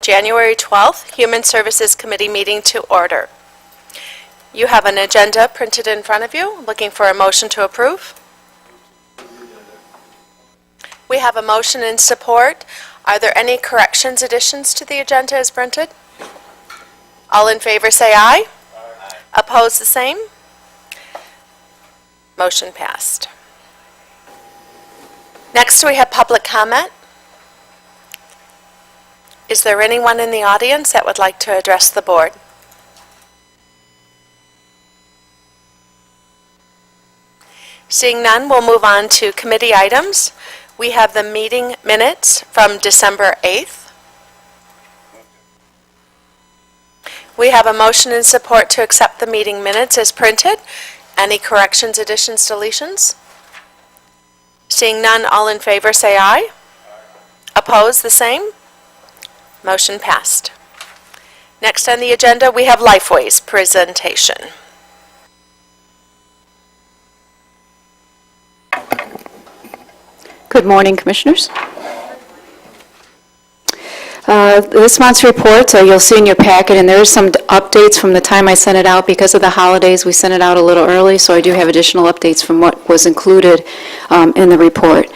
January 12th, Human Services Committee meeting to order. You have an agenda printed in front of you. Looking for a motion to approve? We have a motion in support. Are there any corrections, additions to the agenda as printed? All in favor say aye. Aye. Opposed, the same? Motion passed. Next, we have public comment. Is there anyone in the audience that would like to address the board? Seeing none, we'll move on to committee items. We have the meeting minutes from December 8th. We have a motion in support to accept the meeting minutes as printed. Any corrections, additions, deletions? Seeing none, all in favor say aye. Opposed, the same? Motion passed. Next on the agenda, we have Lifeway's presentation. Good morning, Commissioners. This month's report, you'll see in your packet, and there's some updates from the time I sent it out. Because of the holidays, we sent it out a little early, so I do have additional updates from what was included in the report.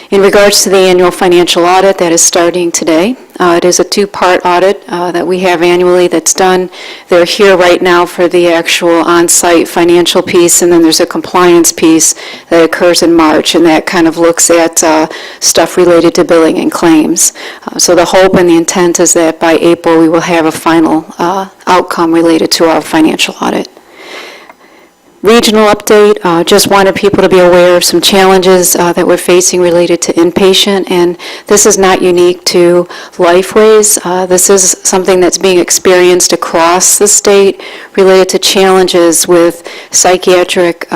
In regards to the annual financial audit that is starting today, it is a two-part audit that we have annually that's done. They're here right now for the actual on-site financial piece, and then there's a compliance piece that occurs in March, and that kind of looks at stuff related to billing and claims. So the hope and the intent is that by April we will have a final outcome related to our financial audit. Regional update, just wanted people to be aware of some challenges that we're facing related to inpatient, and this is not unique to Lifeways. This is something that's being experienced across the state related to challenges with psychiatric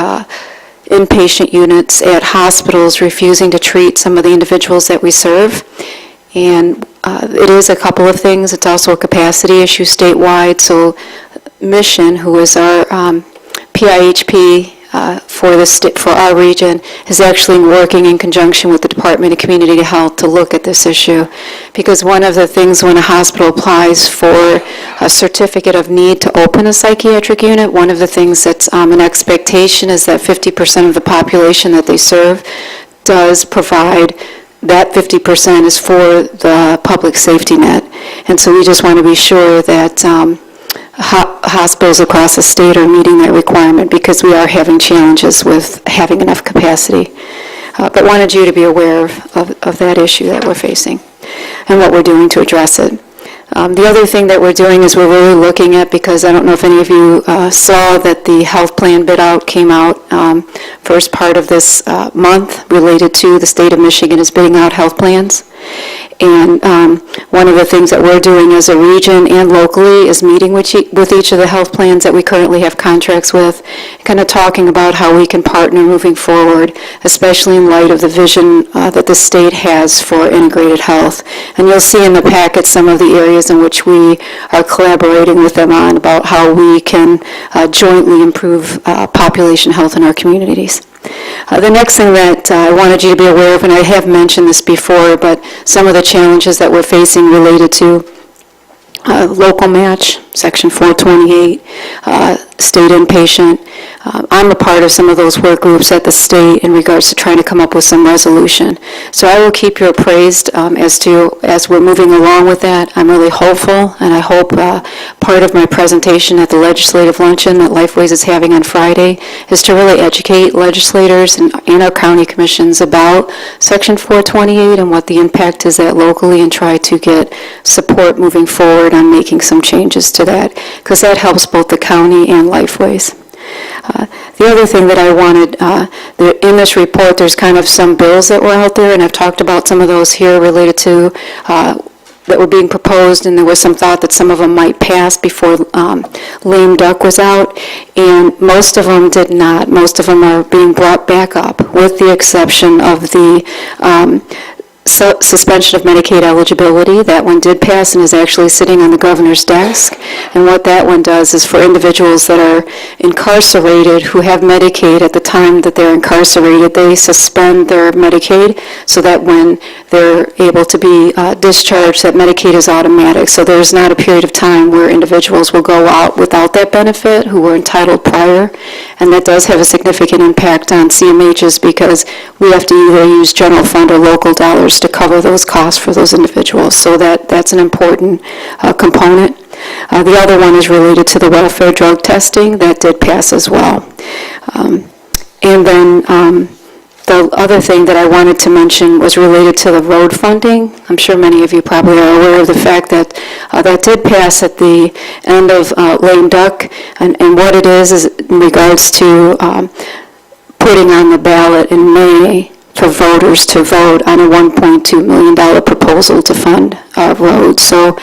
inpatient units at hospitals refusing to treat some of the individuals that we serve. And it is a couple of things. It's also a capacity issue statewide. So Mission, who is our PIHP for our region, is actually working in conjunction with the Department of Community Health to look at this issue. Because one of the things when a hospital applies for a certificate of need to open a psychiatric unit, one of the things that's an expectation is that 50% of the population that they serve does provide, that 50% is for the public safety net. And so we just want to be sure that hospitals across the state are meeting that requirement, because we are having challenges with having enough capacity. But wanted you to be aware of that issue that we're facing and what we're doing to address it. The other thing that we're doing is we're really looking at, because I don't know if any of you saw that the health plan bid out came out first part of this month related to the state of Michigan is bidding out health plans. And one of the things that we're doing as a region and locally is meeting with each of the health plans that we currently have contracts with, kind of talking about how we can partner moving forward, especially in light of the vision that the state has for integrated health. And you'll see in the packet some of the areas in which we are collaborating with them on about how we can jointly improve population health in our communities. The next thing that I wanted you to be aware of, and I have mentioned this before, but some of the challenges that we're facing related to local match, Section 428, state inpatient. I'm a part of some of those work groups at the state in regards to trying to come up with some resolution. So I will keep you appraised as we're moving along with that. I'm really hopeful, and I hope part of my presentation at the legislative luncheon that Lifeways is having on Friday is to really educate legislators and our county commissions about Section 428 and what the impact is at locally, and try to get support moving forward on making some changes to that, because that helps both the county and Lifeways. The other thing that I wanted, in this report, there's kind of some bills that were out there, and I've talked about some of those here related to that were being proposed, and there was some thought that some of them might pass before lame duck was out, and most of them did not. Most of them are being brought back up, with the exception of the suspension of Medicaid eligibility. That one did pass and is actually sitting on the governor's desk. And what that one does is for individuals that are incarcerated who have Medicaid at the time that they're incarcerated, they suspend their Medicaid so that when they're able to be discharged, that Medicaid is automatic. So there's not a period of time where individuals will go out without that benefit who were entitled prior. And that does have a significant impact on CMHs because we have to either use general fund or local dollars to cover those costs for those individuals. So that's an important component. The other one is related to the welfare drug testing. That did pass as well. And then the other thing that I wanted to mention was related to the road funding. I'm sure many of you probably are aware of the fact that that did pass at the end of lame duck. And what it is in regards to putting on the ballot in May for voters to vote on a $1.2 million proposal to fund roads. So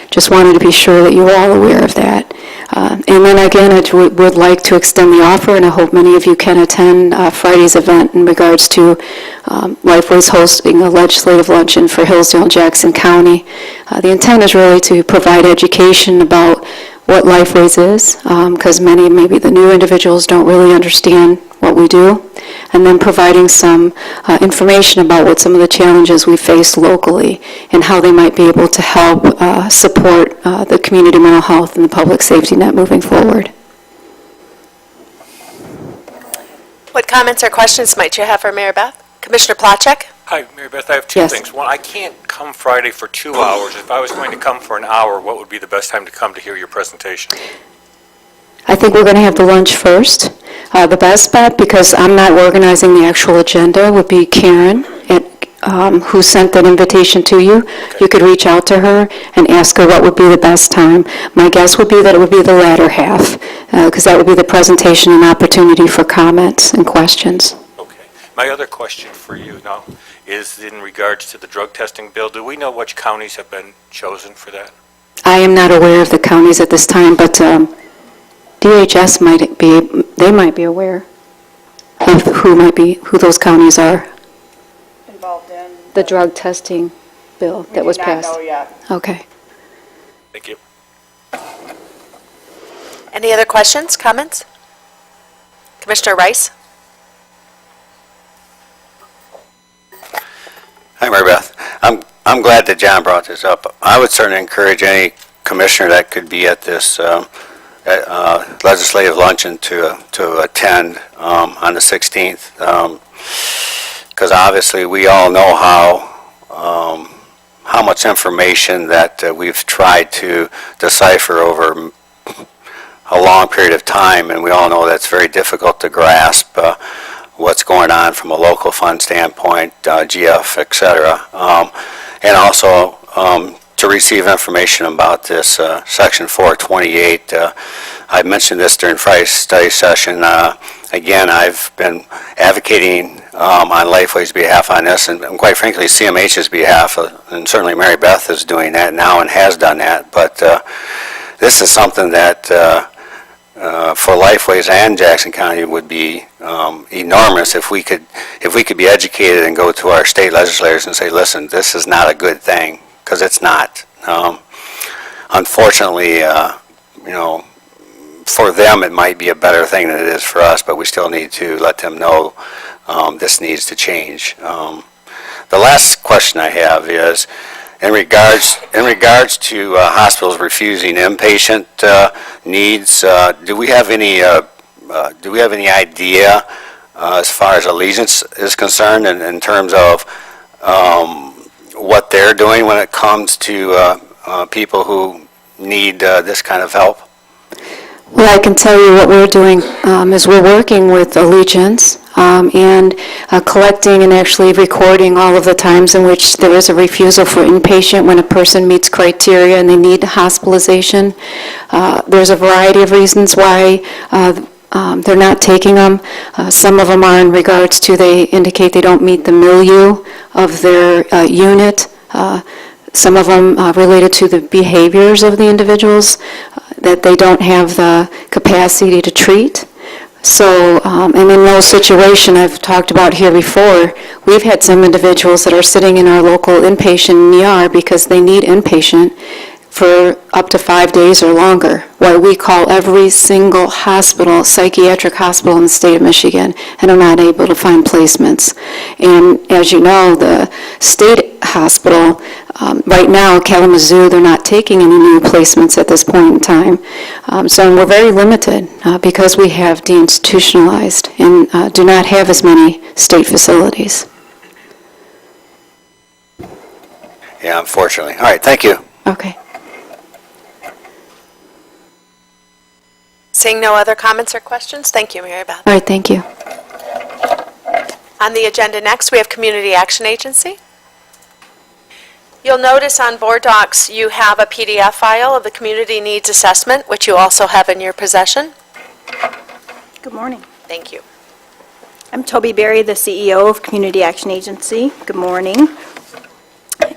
just wanted to be sure that you were all aware of that. And then again, I would like to extend the offer, and I hope many of you can attend Friday's event in regards to Lifeway's hosting a legislative luncheon for Hillsdale and Jackson County. The intent is really to provide education about what Lifeways is, because many, maybe the new individuals don't really understand what we do, and then providing some information about what some of the challenges we face locally and how they might be able to help support the community mental health and the public safety net moving forward. What comments or questions might you have for Mary Beth? Commissioner Placzek? Hi, Mary Beth, I have two Yes. things. One, I can't come Friday for 2 hours. If I was going to come for an hour, what would be the best time to come to hear your presentation? I think we're going to have the lunch first. The best bet, because I'm not organizing the actual agenda, would be Karen, who sent that invitation to you. You could reach out to her and ask her what would be the best time. My guess would be that it would be the latter half, because that would be the presentation and opportunity for comments and questions. Okay. My other question for you now is in regards to the drug testing bill. Do we know which counties have been chosen for that? I am not aware of the counties at this time, but DHS might be aware of who those counties are. Involved in. The drug testing bill that was passed. We do not know yet. Okay. Thank you. Any other questions, comments? Commissioner Rice? Hi, Mary Beth. I'm glad that John brought this up. I would certainly encourage any commissioner that could be at this legislative luncheon to attend on the 16th, because obviously we all know how much information that we've tried to decipher over a long period of time, and we all know that's very difficult to grasp. What's going on from a local fund standpoint, GF, et cetera, and also to receive information about this Section 428. I mentioned this during Friday's study session. Again, I've been advocating on Lifeway's behalf on this, and quite frankly, CMH's behalf, and certainly Mary Beth is doing that now and has done that. But this is something that for Lifeways and Jackson County would be enormous if we could be educated and go to our state legislators and say, listen, this is not a good thing, because it's not. Unfortunately, for them it might be a better thing than it is for us, but we still need to let them know this needs to change. The last question I have is in regards to hospitals refusing inpatient needs. Do we have any idea as far as Allegiance is concerned in terms of what they're doing when it comes to people who need this kind of help? Well, I can tell you what we're doing is we're working with Allegiance and collecting and actually recording all of the times in which there is a refusal for inpatient when a person meets criteria and they need hospitalization. There's a variety of reasons why they're not taking them. Some of them are in regards to they indicate they don't meet the milieu of their unit. Some of them related to the behaviors of the individuals, that they don't have the capacity to treat. So, and in those situations I've talked about here before, we've had some individuals that are sitting in our local inpatient ER because they need inpatient for up to 5 days or longer, while we call every single hospital, psychiatric hospital in the state of Michigan, and are not able to find placements. And as you know, the state hospital, right now, Kalamazoo, they're not taking any new placements at this point in time. So we're very limited because we have deinstitutionalized and do not have as many state facilities. Yeah, unfortunately. All right, thank you. Okay. Seeing no other comments or questions, thank you, Mary Beth. All right, thank you. On the agenda next, we have Community Action Agency. You'll notice on board docs you have a PDF file of the Community Needs Assessment, which you also have in your possession. Good morning. Thank you. I'm Toby Berry, the CEO of Community Action Agency. Good morning.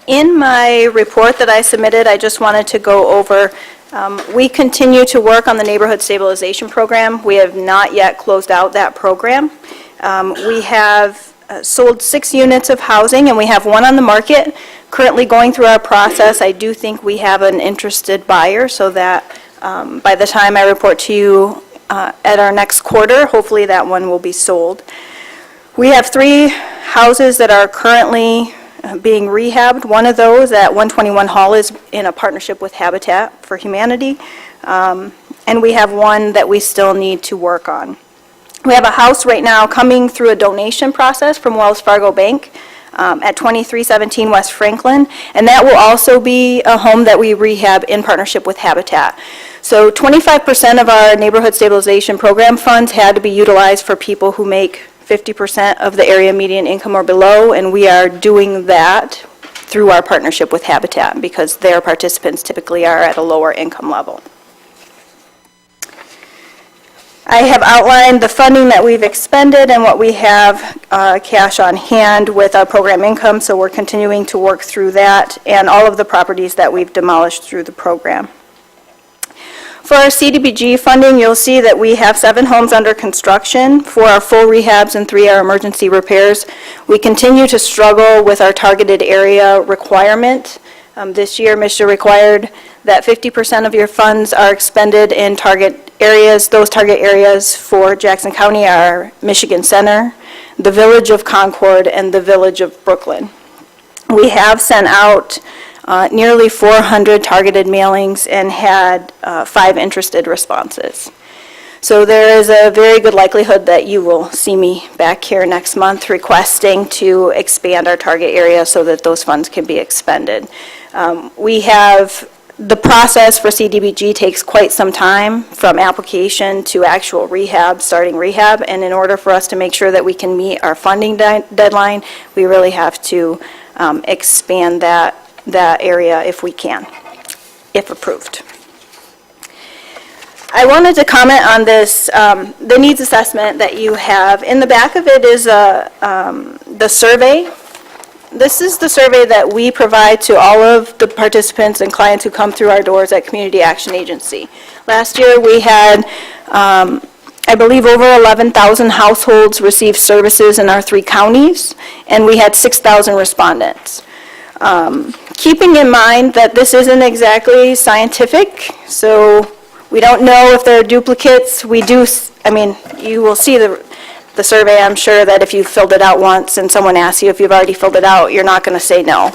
In my report that I submitted, I just wanted to go over, we continue to work on the Neighborhood Stabilization Program. We have not yet closed out that program. We have sold 6 units of housing, and we have 1 on the market. Currently going through our process, I do think we have an interested buyer, so that by the time I report to you at our next quarter, hopefully that one will be sold. We have 3 houses that are currently being rehabbed. One of those at 121 Hall is in a partnership with Habitat for Humanity, and we have 1 that we still need to work on. We have a house right now coming through a donation process from Wells Fargo Bank at 2317 West Franklin, and that will also be a home that we rehab in partnership with Habitat. So 25% of our Neighborhood Stabilization Program funds had to be utilized for people who make 50% of the area median income or below, and we are doing that through our partnership with Habitat because their participants typically are at a lower income level. I have outlined the funding that we've expended and what we have cash on hand with our program income, so we're continuing to work through that and all of the properties that we've demolished through the program. For our CDBG funding, you'll see that we have 7 homes under construction. For our full rehabs and 3 are emergency repairs. We continue to struggle with our targeted area requirement. This year, MSHA required that 50% of your funds are expended in target areas. Those target areas for Jackson County are Michigan Center, the Village of Concord, and the Village of Brooklyn. We have sent out nearly 400 targeted mailings and had 5 interested responses. So there is a very good likelihood that you will see me back here next month requesting to expand our target area so that those funds can be expended. The process for CDBG takes quite some time from application to actual rehab, starting rehab, and in order for us to make sure that we can meet our funding deadline, we really have to expand that area if we can, if approved. I wanted to comment on this, the needs assessment that you have. In the back of it is the survey. This is the survey that we provide to all of the participants and clients who come through our doors at Community Action Agency. Last year we had, I believe, over 11,000 households receive services in our 3 counties, and we had 6,000 respondents. Keeping in mind that this isn't exactly scientific, so we don't know if there are duplicates. We do, you will see the survey, I'm sure that if you filled it out once and someone asks you if you've already filled it out, you're not going to say no.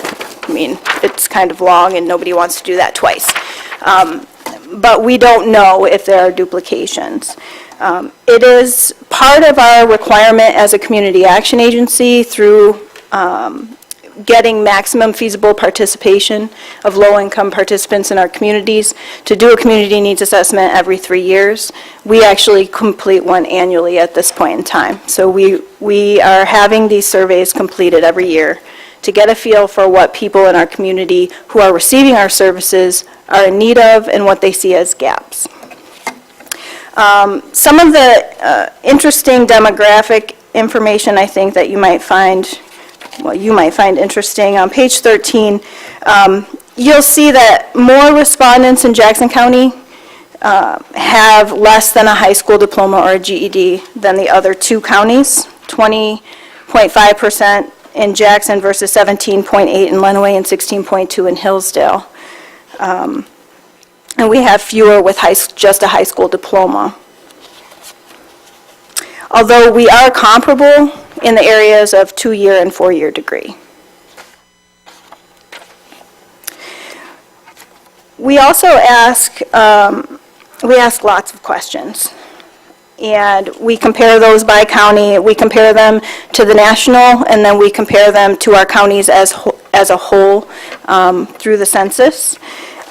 It's kind of long and nobody wants to do that twice. But we don't know if there are duplications. It is part of our requirement as a community action agency through getting maximum feasible participation of low-income participants in our communities to do a community needs assessment every 3 years. We actually complete one annually at this point in time. So we are having these surveys completed every year to get a feel for what people in our community who are receiving our services are in need of and what they see as gaps. Some of the interesting demographic information I think that you might find interesting. On page 13, you'll see that more respondents in Jackson County have less than a high school diploma or a GED than the other two counties, 20.5% in Jackson versus 17.8 in Lenawee and 16.2 in Hillsdale. And we have fewer with just a high school diploma. Although we are comparable in the areas of 2-year and 4-year degree. We also ask lots of questions. And we compare those by county, we compare them to the national, and then we compare them to our counties as a whole through the census.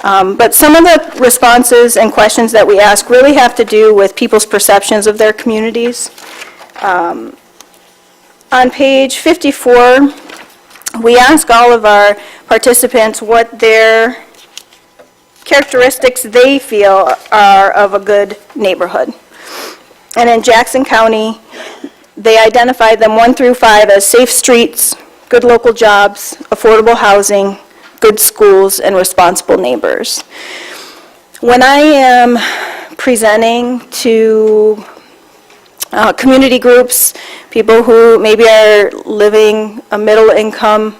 But some of the responses and questions that we ask really have to do with people's perceptions of their communities. On page 54, we ask all of our participants what their characteristics they feel are of a good neighborhood. And in Jackson County, they identified them 1 through 5 as safe streets, good local jobs, affordable housing, good schools, and responsible neighbors. When I am presenting to community groups, people who maybe are living a middle-income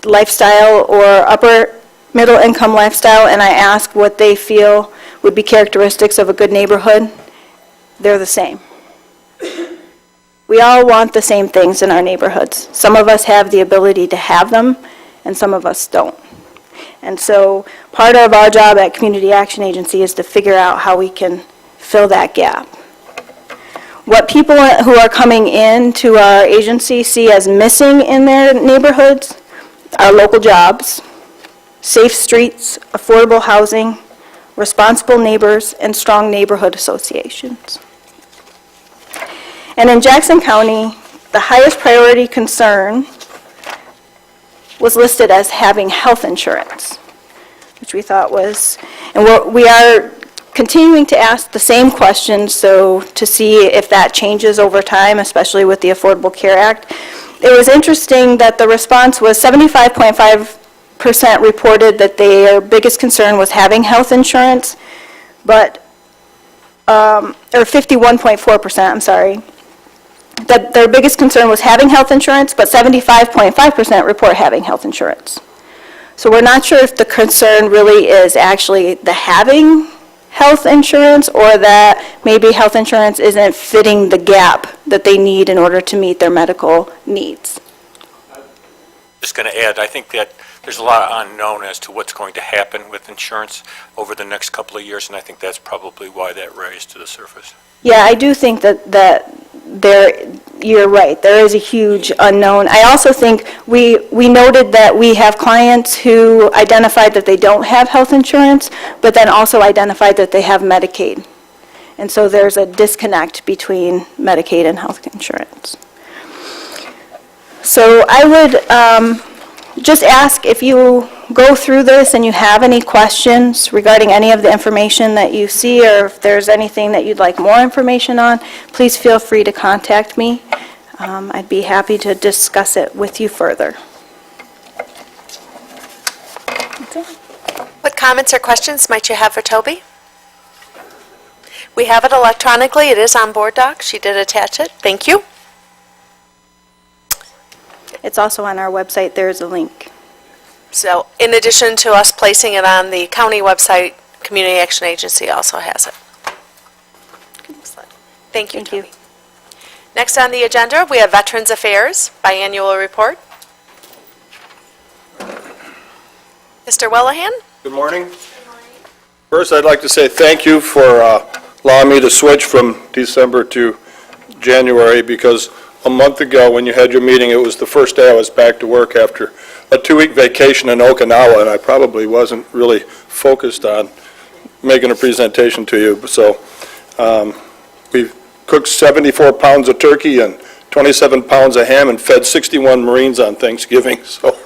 lifestyle or upper middle-income lifestyle, and I ask what they feel would be characteristics of a good neighborhood, they're the same. We all want the same things in our neighborhoods. Some of us have the ability to have them, and some of us don't. And so part of our job at Community Action Agency is to figure out how we can fill that gap. What people who are coming into our agency see as missing in their neighborhoods are local jobs, safe streets, affordable housing, responsible neighbors, and strong neighborhood associations. And in Jackson County, the highest priority concern was listed as having health insurance, which we thought was, and we are continuing to ask the same questions so to see if that changes over time, especially with the Affordable Care Act. It was interesting that the response was 75.5% reported that their biggest concern was having health insurance, but, or 51.4%, I'm sorry, that their biggest concern was having health insurance, but 75.5% report having health insurance. So we're not sure if the concern really is actually the having health insurance or that maybe health insurance isn't fitting the gap that they need in order to meet their medical needs. Just going to add, I think that there's a lot of unknown as to what's going to happen with insurance over the next couple of years, and I think that's probably why that raised to the surface. Yeah, I do think that you're right, there is a huge unknown. I also think we noted that we have clients who identified that they don't have health insurance, but then also identified that they have Medicaid. And so there's a disconnect between Medicaid and health insurance. So I would just ask if you go through this and you have any questions regarding any of the information that you see, or if there's anything that you'd like more information on, please feel free to contact me. I'd be happy to discuss it with you further. What comments or questions might you have for Toby? We have it electronically. It is on Board Doc. She did attach it. Thank you. It's also on our website. There's a link. So in addition to us placing it on the county website, Community Action Agency also has it. Excellent. Thank you, Toby. Next on the agenda, we have Veterans Affairs Biannual Report. Mr. Wellahan? Good morning. First, I'd like to say thank you for allowing me to switch from December to January, because a month ago when you had your meeting, it was the first day I was back to work after a 2-week vacation in Okinawa, and I probably wasn't really focused on making a presentation to you. So we cooked 74 pounds of turkey and 27 pounds of ham and fed 61 Marines on Thanksgiving, so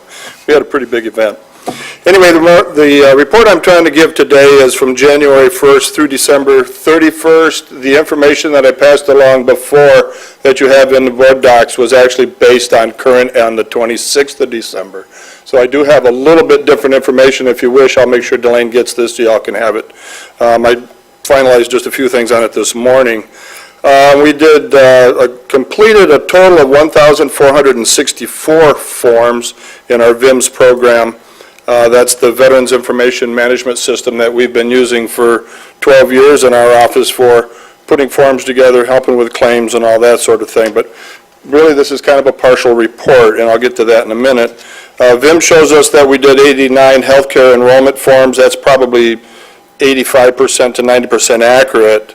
we had a pretty big event. Anyway, the report I'm trying to give today is from January 1st through December 31st. The information that I passed along before that you have in the board docs was actually based on current on the 26th of December. So I do have a little bit different information. If you wish, I'll make sure Delane gets this so y'all can have it. I finalized just a few things on it this morning. We completed a total of 1,464 forms in our VIMS program. That's the Veterans Information Management System that we've been using for 12 years in our office for putting forms together, helping with claims and all that sort of thing. But really, this is kind of a partial report, and I'll get to that in a minute. VIM shows us that we did 89 healthcare enrollment forms. That's probably 85% to 90% accurate.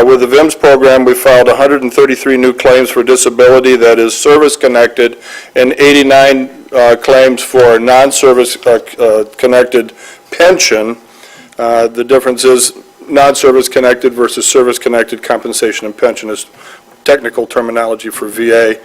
With the VIMS program, we filed 133 new claims for disability that is service-connected and 89 claims for non-service connected pension. The difference is non-service connected versus service connected compensation and pension is technical terminology for VA.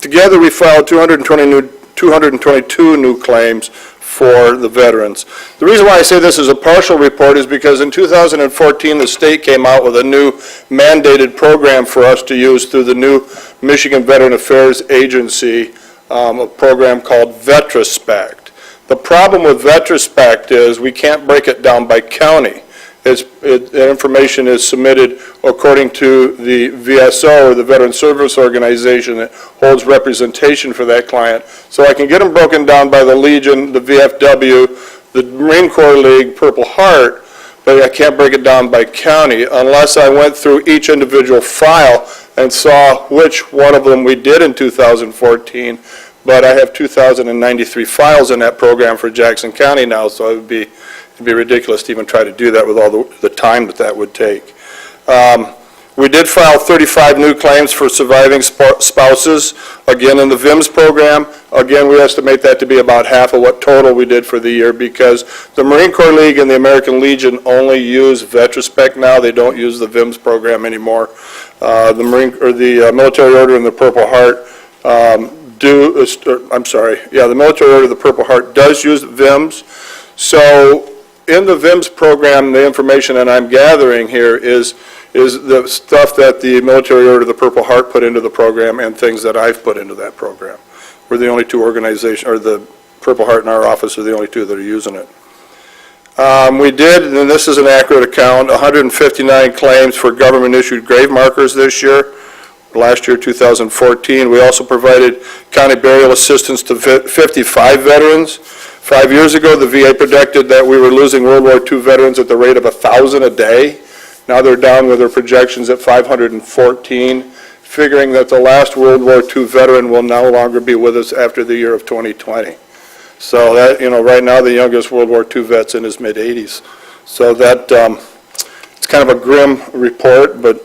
Together, we filed 222 new claims for the veterans. The reason why I say this is a partial report is because in 2014, the state came out with a new mandated program for us to use through the new Michigan Veteran Affairs Agency, a program called VetraSpect. The problem with VetraSpect is we can't break it down by county. The information is submitted according to the VSO, or the Veteran Service Organization, that holds representation for that client. So I can get them broken down by the Legion, the VFW, the Marine Corps League, Purple Heart, but I can't break it down by county unless I went through each individual file and saw which one of them we did in 2014. But I have 2,093 files in that program for Jackson County now, so it'd be ridiculous to even try to do that with all the time that would take. We did file 35 new claims for surviving spouses, again in the VIMS program. Again, we estimate that to be about half of what total we did for the year because the Marine Corps League and the American Legion only use VetraSpect now. They don't use the VIMS program anymore. The Military Order and the Purple Heart the Military Order of the Purple Heart does use VIMS. So in the VIMS program, the information that I'm gathering here is the stuff that the Military Order of the Purple Heart put into the program and things that I've put into that program. We're the only two organizations, or the Purple Heart in our office are the only two that are using it. We did, and this is an accurate account, 159 claims for government-issued grave markers this year. Last year, 2014. We also provided county burial assistance to 55 veterans. 5 years ago, the VA predicted that we were losing World War II veterans at the rate of 1,000 a day. Now they're down with their projections at 514, figuring that the last World War II veteran will no longer be with us after the year of 2020. So that, right now the youngest World War II vet's in his mid-80s. So that, it's kind of a grim report, but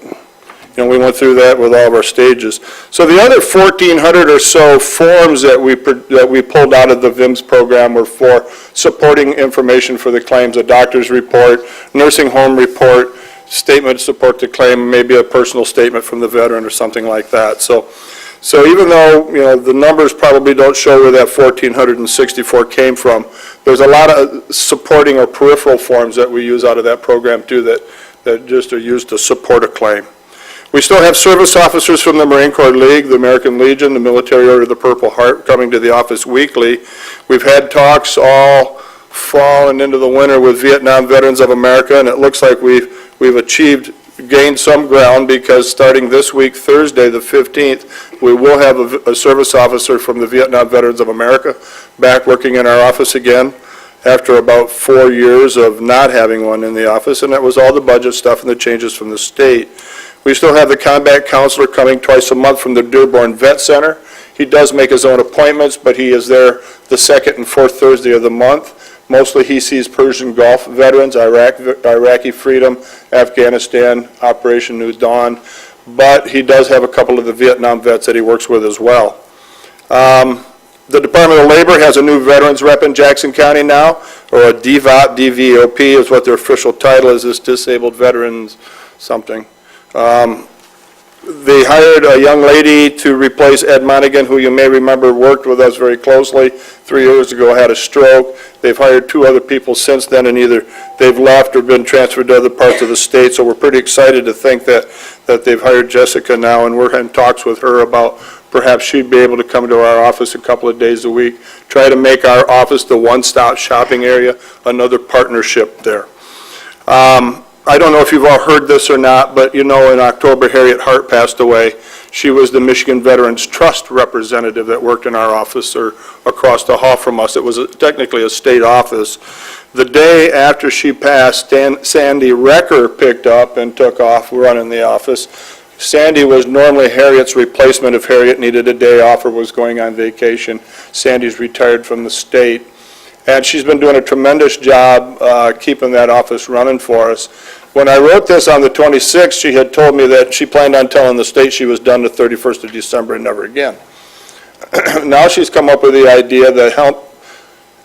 we went through that with all of our stages. So the other 1,400 or so forms that we pulled out of the VIMS program were for supporting information for the claims, a doctor's report, nursing home report, statement to support the claim, maybe a personal statement from the veteran or something like that. So even though, the numbers probably don't show where that 1,464 came from, there's a lot of supporting or peripheral forms that we use out of that program too that just are used to support a claim. We still have service officers from the Marine Corps League, the American Legion, the Military Order of the Purple Heart coming to the office weekly. We've had talks all fall and into the winter with Vietnam Veterans of America, and it looks like we've gained some ground because starting this week, Thursday the 15th, we will have a service officer from the Vietnam Veterans of America back working in our office again after about 4 years of not having one in the office, and that was all the budget stuff and the changes from the state. We still have the combat counselor coming twice a month from the Dearborn Vet Center. He does make his own appointments, but he is there the second and fourth Thursday of the month. Mostly he sees Persian Gulf veterans, Iraqi Freedom, Afghanistan, Operation New Dawn, but he does have a couple of the Vietnam vets that he works with as well. The Department of Labor has a new veterans rep in Jackson County now, or a DVOP, DVOP is what their official title is, this Disabled Veterans something. They hired a young lady to replace Ed Monaghan, who you may remember worked with us very closely 3 years ago, had a stroke. They've hired 2 other people since then, and either they've left or been transferred to other parts of the state. So we're pretty excited to think that they've hired Jessica now, and we're in talks with her about perhaps she'd be able to come to our office a couple of days a week, try to make our office the one-stop shopping area, another partnership there. I don't know if you've all heard this or not, but you know, in October, Harriet Hart passed away. She was the Michigan Veterans Trust representative that worked in our office or across the hall from us. It was technically a state office. The day after she passed, Sandy Recker picked up and took off running the office. Sandy was normally Harriet's replacement if Harriet needed a day off or was going on vacation. Sandy's retired from the state. And she's been doing a tremendous job keeping that office running for us. When I wrote this on the 26th, she had told me that she planned on telling the state she was done the 31st of December and never again. Now she's come up with the idea that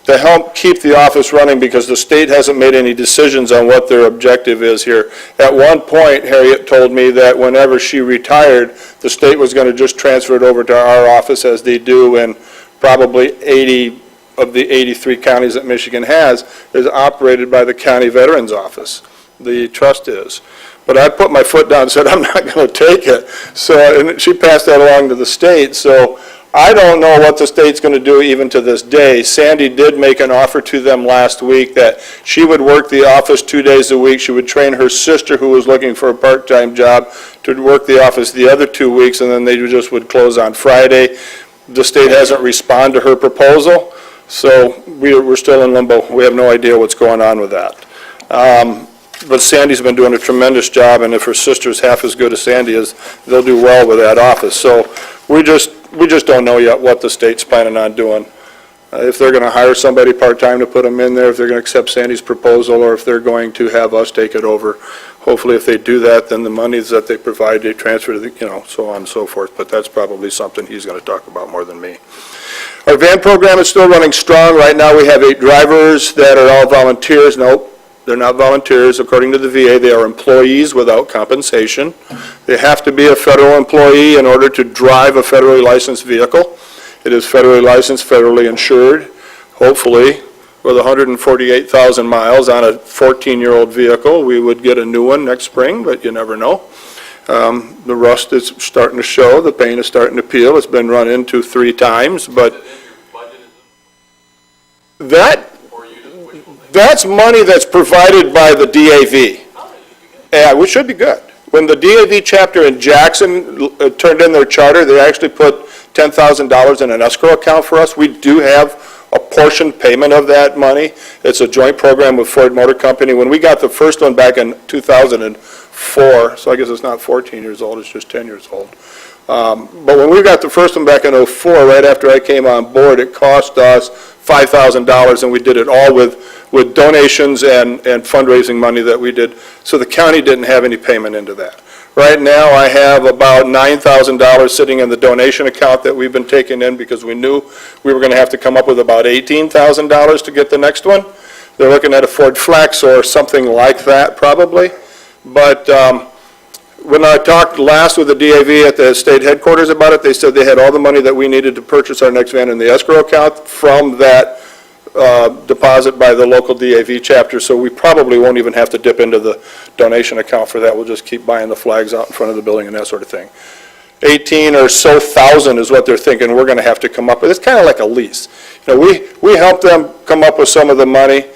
to help keep the office running because the state hasn't made any decisions on what their objective is here. At one point, Harriet told me that whenever she retired, the state was going to just transfer it over to our office as they do in probably 80 of the 83 counties that Michigan has, is operated by the county veterans office. The trust is. But I put my foot down and said, I'm not going to take it. So, and she passed that along to the state. So I don't know what the state's going to do even to this day. Sandy did make an offer to them last week that she would work the office 2 days a week. She would train her sister, who was looking for a part-time job, to work the office the other 2 weeks, and then they just would close on Friday. The state hasn't responded to her proposal, so we're still in limbo. We have no idea what's going on with that. But Sandy's been doing a tremendous job, and if her sister's half as good as Sandy is, they'll do well with that office. So we just don't know yet what the state's planning on doing. If they're going to hire somebody part-time to put them in there, if they're going to accept Sandy's proposal, or if they're going to have us take it over. Hopefully, if they do that, then the monies that they provide, they transfer to the, so on and so forth. But that's probably something he's going to talk about more than me. Our van program is still running strong. Right now, we have 8 drivers that are all volunteers. Nope. They're not volunteers. According to the VA, they are employees without compensation. They have to be a federal employee in order to drive a federally licensed vehicle. It is federally licensed, federally insured, hopefully, with 148,000 miles on a 14-year-old vehicle. We would get a new one next spring, but you never know. The rust is starting to show. The paint is starting to peel. It's been run into 3 times, but that's money that's provided by the DAV. Yeah, which should be good. When the DAV chapter in Jackson turned in their charter, they actually put $10,000 in an escrow account for us. We do have a portion payment of that money. It's a joint program with Ford Motor Company. When we got the first one back in 2004, so I guess it's not 14 years old, it's just 10 years old. But when we got the first one back in 2004, right after I came on board, it cost us $5,000, and we did it all with donations and fundraising money that we did. So the county didn't have any payment into that. Right now, I have about $9,000 sitting in the donation account that we've been taking in because we knew we were going to have to come up with about $18,000 to get the next one. They're looking at a Ford Flex or something like that, probably. But when I talked last with the DAV at the state headquarters about it, they said they had all the money that we needed to purchase our next van in the escrow account from that deposit by the local DAV chapter, so we probably won't even have to dip into the donation account for that. We'll just keep buying the flags out in front of the building and that sort of thing. 18 or so thousand is what they're thinking we're going to have to come up with. It's kind of like a lease. We help them come up with some of the money.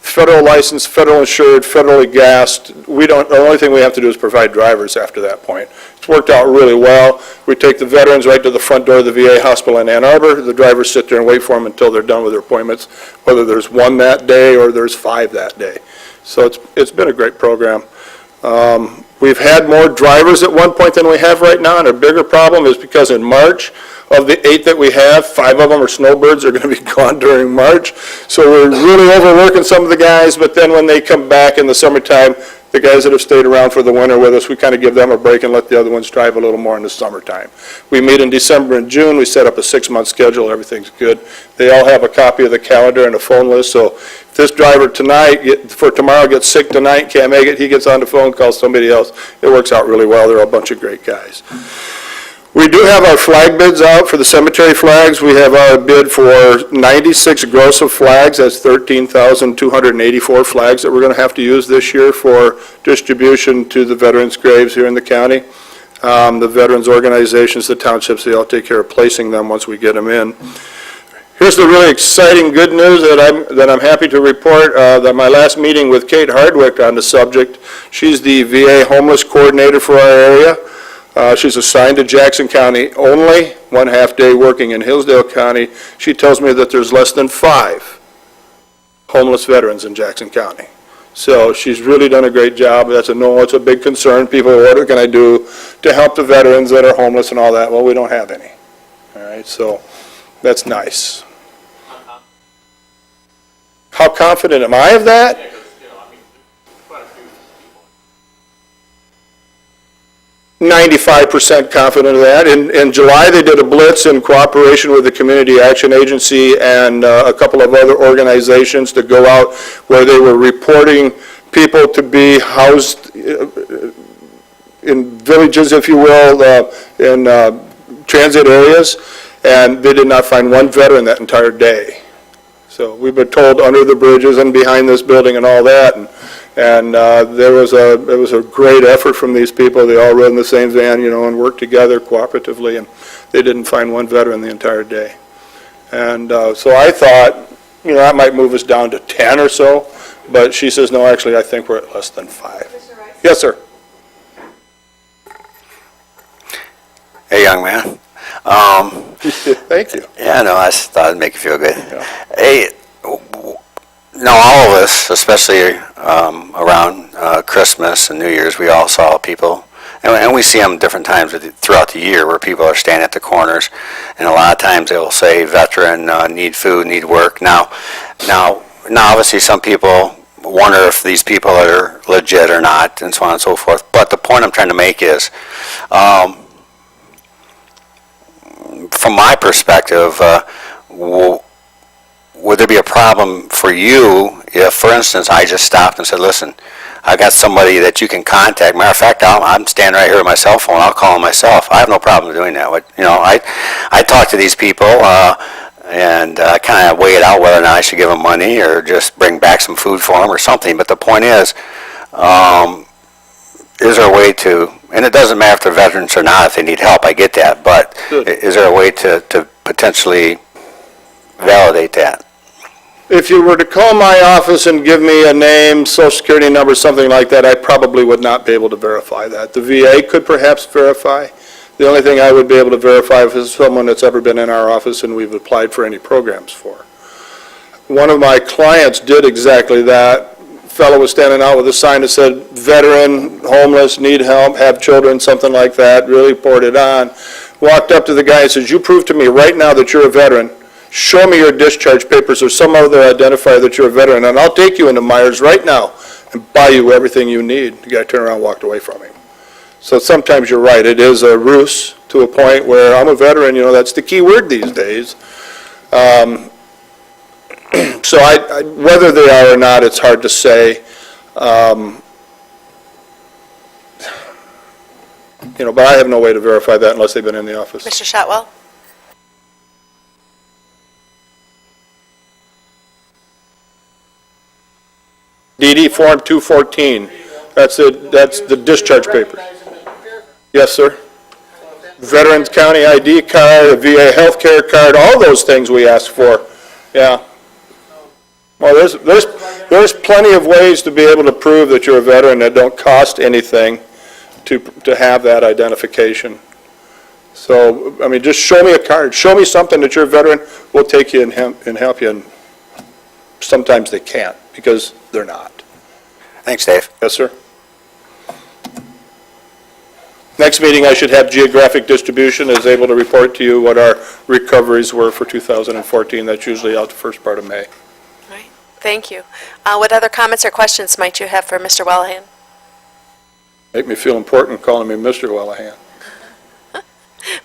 Federal license, federal insured, federally gassed. The only thing we have to do is provide drivers after that point. It's worked out really well. We take the veterans right to the front door of the VA hospital in Ann Arbor. The drivers sit there and wait for them until they're done with their appointments, whether there's 1 that day or there's 5 that day. So it's been a great program. We've had more drivers at one point than we have right now, and a bigger problem is because in March, of the 8 that we have, 5 of them are snowbirds. They're going to be gone during March. So we're really overworking some of the guys, but then when they come back in the summertime, the guys that have stayed around for the winter with us, we kind of give them a break and let the other ones drive a little more in the summertime. We meet in December and June. We set up a 6-month schedule. Everything's good. They all have a copy of the calendar and a phone list. So if this driver for tomorrow gets sick tonight, can't make it, he gets on the phone, calls somebody else. It works out really well. They're a bunch of great guys. We do have our flag bids out for the cemetery flags. We have our bid for 96 gross of flags. That's 13,284 flags that we're going to have to use this year for distribution to the veterans' graves here in the county. The veterans organizations, the townships, they all take care of placing them once we get them in. Here's the really exciting good news that I'm happy to report, that my last meeting with Kate Hardwick on the subject, she's the VA homeless coordinator for our area. She's assigned to Jackson County only, 1/2 day working in Hillsdale County. She tells me that there's less than 5 homeless veterans in Jackson County. So she's really done a great job. It's a big concern. People, what can I do to help the veterans that are homeless and all that? Well, we don't have any. All right, so that's nice. How confident am I of that? 95% confident of that. In July, they did a blitz in cooperation with the Community Action Agency and a couple of other organizations to go out where they were reporting people to be housed in villages, if you will, in transit areas, and they did not find one veteran that entire day. So we've been told under the bridges and behind this building and all that, and it was a great effort from these people. They all rode in the same van, and worked together cooperatively, and they didn't find one veteran the entire day. And so I thought, that might move us down to 10 or so, but she says, no, actually, I think we're at less than 5. Yes, sir. Hey, young man. Thank you. Yeah, no, I just thought it'd make you feel good. Yeah. Hey, now all of us, especially around Christmas and New Year's, we all saw people, and we see them different times throughout the year where people are standing at the corners, and a lot of times they'll say, veteran, need food, need work. Now, obviously some people wonder if these people are legit or not, and so on and so forth. But the point I'm trying to make is, from my perspective, would there be a problem for you if, for instance, I just stopped and said, listen, I got somebody that you can contact. Matter of fact, I'm standing right here with my cell phone. I'll call them myself. I have no problem doing that. But, I talk to these people and kind of weigh it out whether or not I should give them money or just bring back some food for them or something. But the point is there a way to, and it doesn't matter if they're veterans or not, if they need help, I get that, but Good. Is there a way to potentially validate that? If you were to call my office and give me a name, social security number, something like that, I probably would not be able to verify that. The VA could perhaps verify. The only thing I would be able to verify is someone that's ever been in our office and we've applied for any programs for. One of my clients did exactly that. Fellow was standing out with a sign that said, veteran, homeless, need help, have children, something like that, really poured it on. Walked up to the guy and says, you prove to me right now that you're a veteran. Show me your discharge papers or some other identifier that you're a veteran, and I'll take you into Myers right now and buy you everything you need. The guy turned around and walked away from him. So sometimes you're right. It is a ruse to a point where I'm a veteran, that's the key word these days. So whether they are or not, it's hard to say. But I have no way to verify that unless they've been in the office. Mr. Shotwell? DD Form 214, that's the discharge paper. Yes, sir. Veterans County ID card, a VA healthcare card, all those things we ask for, yeah. Well, there's plenty of ways to be able to prove that you're a veteran that don't cost anything to have that identification. So, just show me a card, show me something that you're a veteran, we'll take you and help you, and sometimes they can't, because they're not. Thanks, Dave. Yes, sir. Next meeting, I should have geographic distribution, is able to report to you what our recoveries were for 2014. That's usually out the first part of May. Right, thank you. What other comments or questions might you have for Mr. Wellahan? Make me feel important calling me Mr. Wellahan.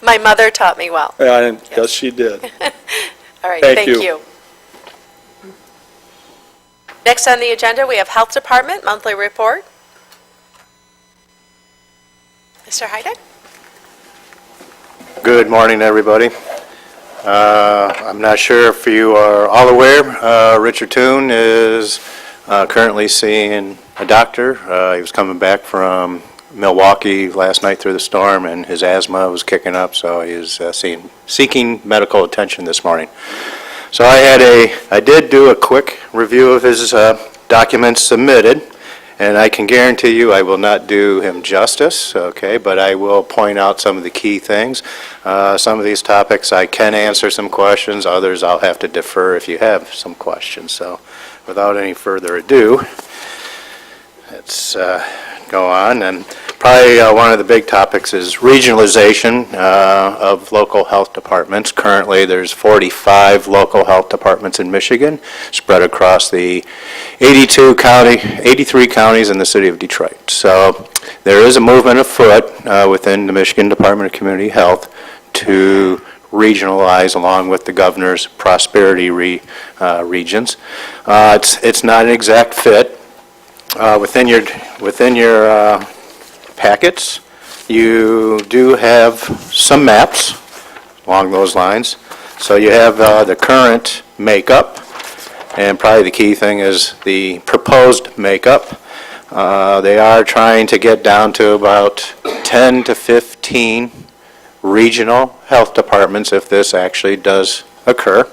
My mother taught me well. Yeah, yes, she did. All right, Thank thank you. you. Next on the agenda, we have Health Department Monthly Report. Mr. Heideck? Good morning, everybody. I'm not sure if you are all aware, Richard Toon is currently seeing a doctor. He was coming back from Milwaukee last night through the storm, and his asthma was kicking up, so he is seeking medical attention this morning. So I did do a quick review of his documents submitted, and I can guarantee you I will not do him justice, okay, but I will point out some of the key things. Some of these topics I can answer some questions, others I'll have to defer if you have some questions. So without any further ado, let's go on. And probably one of the big topics is regionalization of local health departments. Currently, there's 45 local health departments in Michigan, spread across the 83 counties in the city of Detroit. So there is a movement afoot within the Michigan Department of Community Health to regionalize along with the governor's prosperity regions. It's not an exact fit. Within your packets, you do have some maps along those lines. So you have the current makeup, and probably the key thing is the proposed makeup. They are trying to get down to about 10 to 15 regional health departments if this actually does occur.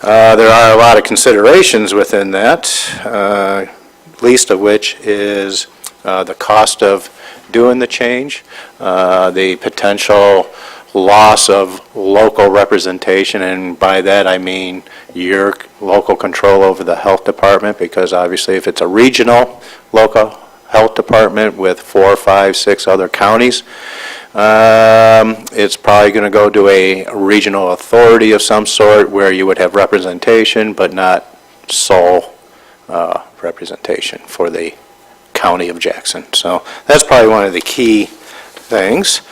There are a lot of considerations within that, least of which is the cost of doing the change, the potential loss of local representation, and by that I mean your local control over the health department, because obviously if it's a regional local health department with 4, 5, 6 other counties, it's probably going to go to a regional authority of some sort where you would have representation but not sole representation for the county of Jackson. So that's probably one of the key things.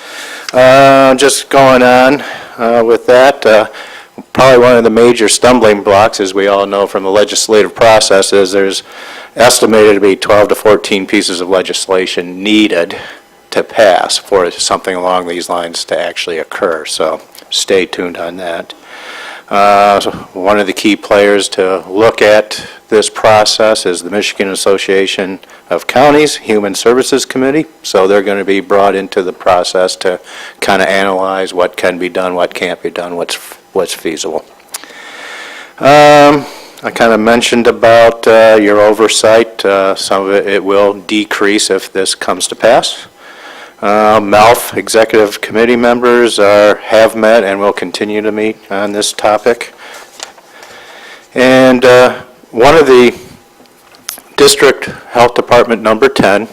Just going on with that, probably one of the major stumbling blocks, as we all know from the legislative process, is there's estimated to be 12 to 14 pieces of legislation needed to pass for something along these lines to actually occur. So stay tuned on that. So one of the key players to look at this process is the Michigan Association of Counties Human Services Committee. So they're going to be brought into the process to kind of analyze what can be done, what can't be done, what's feasible. I kind of mentioned about your oversight. Some of it will decrease if this comes to pass. MELF executive committee members have met and will continue to meet on this topic. And one of the district health department number 10,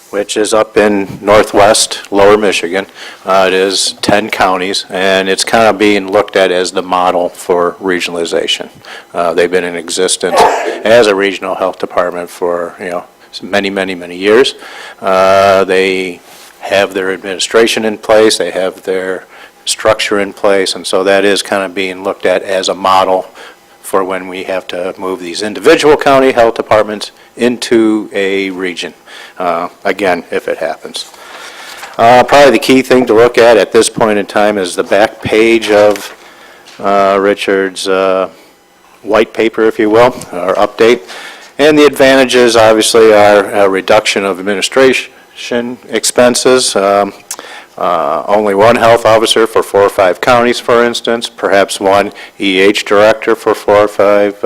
which is up in northwest lower Michigan, it is 10 counties, and it's kind of being looked at as the model for regionalization. They've been in existence as a regional health department for many years. They have their administration in place, they have their structure in place, and so that is kind of being looked at as a model for when we have to move these individual county health departments into a region, again, if it happens. Probably the key thing to look at this point in time is the back page of Richard's white paper, if you will, or update. And the advantages, obviously, are a reduction of administration expenses, only one health officer for 4 or 5 counties, for instance, perhaps one EH director for 4 or 5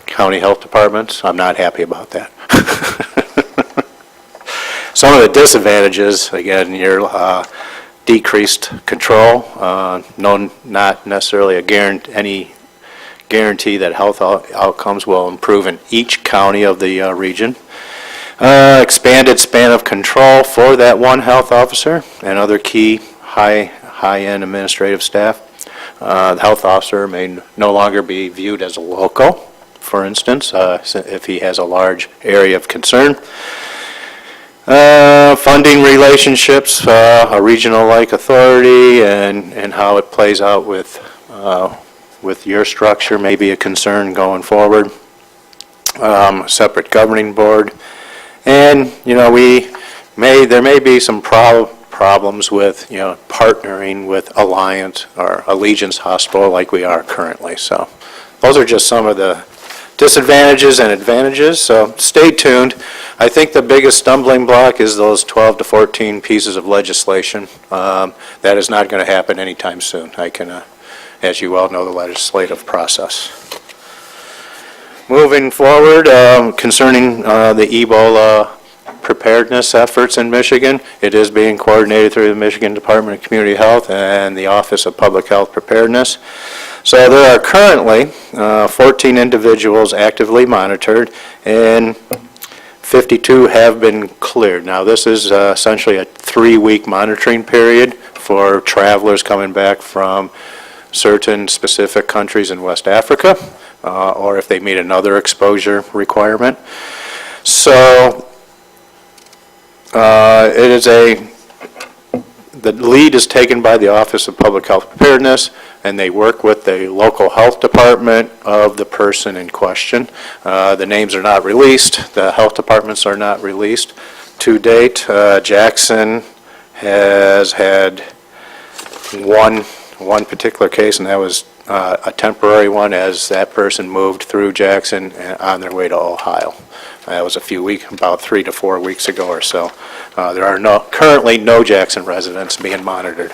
county health departments. I'm not happy about that. Some of the disadvantages, again, your decreased control, not necessarily any guarantee that health outcomes will improve in each county of the region. Expanded span of control for that one health officer and other key high-end administrative staff. The health officer may no longer be viewed as a local, for instance, if he has a large area of concern. Funding relationships, a regional-like authority, and how it plays out with your structure may be a concern going forward. Separate governing board. And, there may be some problems with, partnering with Alliance or Allegiance Hospital like we are currently. So those are just some of the disadvantages and advantages, so stay tuned. I think the biggest stumbling block is those 12 to 14 pieces of legislation. That is not going to happen anytime soon. I can as you all know, the legislative process. Moving forward, concerning the Ebola preparedness efforts in Michigan, it is being coordinated through the Michigan Department of Community Health and the Office of Public Health Preparedness. So there are currently 14 individuals actively monitored, and 52 have been cleared. Now, this is essentially a 3-week monitoring period for travelers coming back from certain specific countries in West Africa, or if they meet another exposure requirement. So the lead is taken by the Office of Public Health Preparedness, and they work with the local health department of the person in question. The names are not released, the health departments are not released. To date, Jackson has had one particular case, and that was a temporary one as that person moved through Jackson on their way to Ohio. That was about 3 to 4 weeks ago or so. There are currently no Jackson residents being monitored.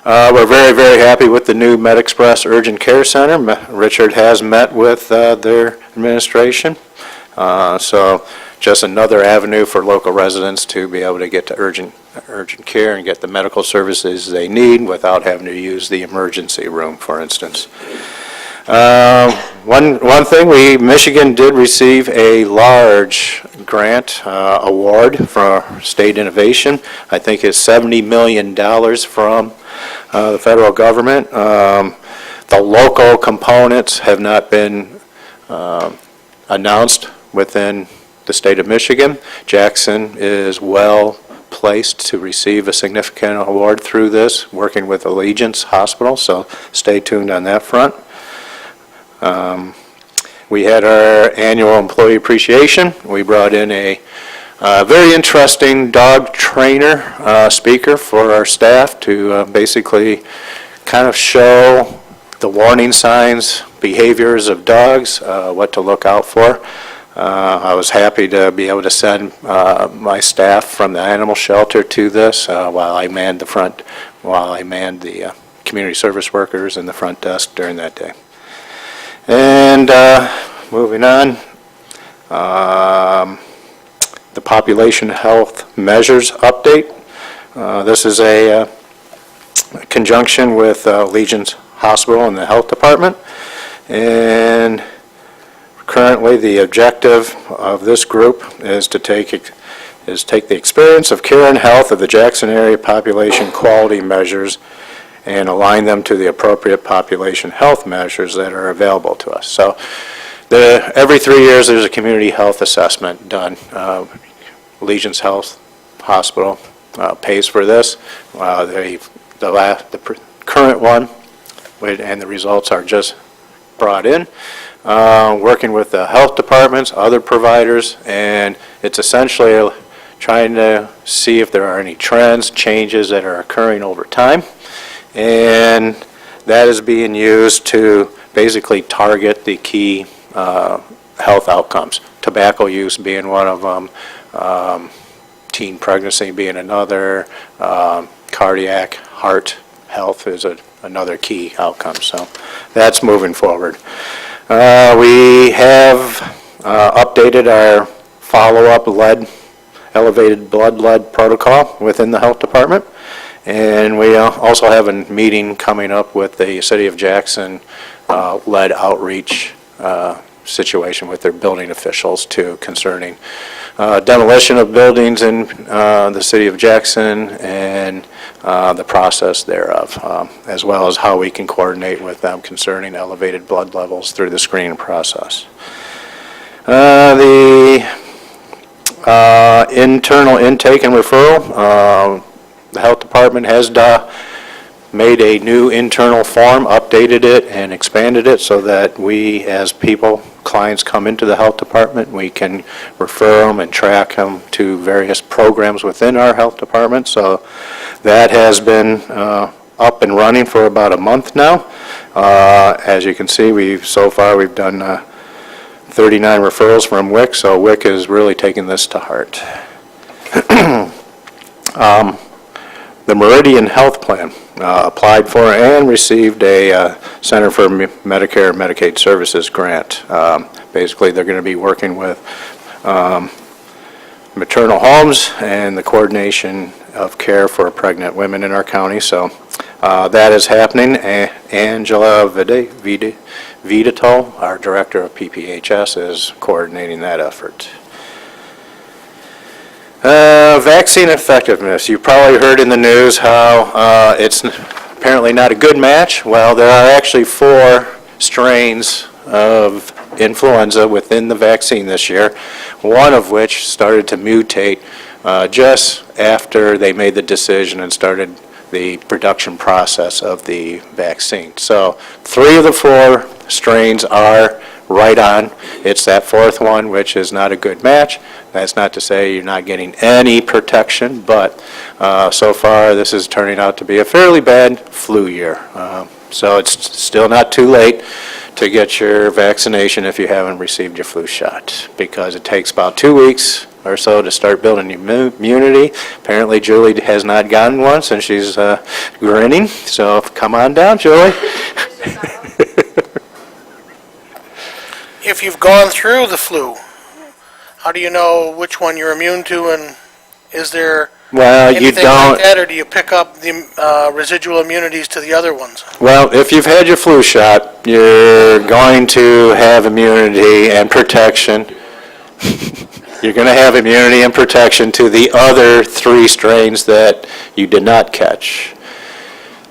We're very, very happy with the new MedExpress Urgent Care Center. Richard has met with their administration. So just another avenue for local residents to be able to get to urgent care and get the medical services they need without having to use the emergency room, for instance. One thing, Michigan did receive a large grant award for state innovation. I think it's $70 million from the federal government. The local components have not been announced within the state of Michigan. Jackson is well placed to receive a significant award through this, working with Allegiance Hospital, so stay tuned on that front. We had our annual employee appreciation. We brought in a very interesting dog trainer speaker for our staff to basically kind of show the warning signs, behaviors of dogs, what to look out for. I was happy to be able to send my staff from the animal shelter to this while I manned the community service workers and the front desk during that day. And moving on, the population health measures update. This is a conjunction with Allegiance Hospital and the health department. And currently the objective of this group is to take the experience of care and health of the Jackson area population quality measures and align them to the appropriate population health measures that are available to us. So every 3 years there's a community health assessment done. Allegiance Health Hospital pays for this. The current one, and the results are just brought in, working with the health departments, other providers, and it's essentially trying to see if there are any trends, changes that are occurring over time. And that is being used to basically target the key health outcomes. Tobacco use being one of them, teen pregnancy being another, cardiac, heart health is another key outcome. So that's moving forward. We have updated our follow-up elevated blood lead protocol within the health department. And we also have a meeting coming up with the City of Jackson lead outreach situation with their building officials too, concerning demolition of buildings in the City of Jackson and the process thereof, as well as how we can coordinate with them concerning elevated blood levels through the screening process. The internal intake and referral, the health department has made a new internal form, updated it, and expanded it so that we, as clients come into the health department, we can refer them and track them to various programs within our health department. So that has been up and running for about a month now. As you can see, so far we've done 39 referrals from WIC, so WIC is really taking this to heart. The Meridian Health Plan. applied for and received a Center for Medicare and Medicaid Services grant. Basically, they're going to be working with maternal homes and the coordination of care for pregnant women in our county. So that is happening. Angela Vidato, our director of PPHS, is coordinating that effort. Vaccine effectiveness. You probably heard in the news how it's apparently not a good match. Well, there are actually 4 strains of influenza within the vaccine this year, one of which started to mutate just after they made the decision and started the production process of the vaccine. So 3 of the 4 strains are right on. It's that 4th one which is not a good match. That's not to say you're not getting any protection, but so far this is turning out to be a fairly bad flu year. So it's still not too late to get your vaccination if you haven't received your flu shot, because it takes about 2 weeks or so to start building immunity. Apparently Julie has not gotten one, and she's grinning, so come on down, Julie. If you've gone through the flu, how do you know which one you're immune to, and is there Well, you anything don't. like that, or do you pick up the residual immunities to the other ones? Well, if you've had your flu shot, you're going to have immunity and protection. You're going to have immunity and protection to the other 3 strains that you did not catch.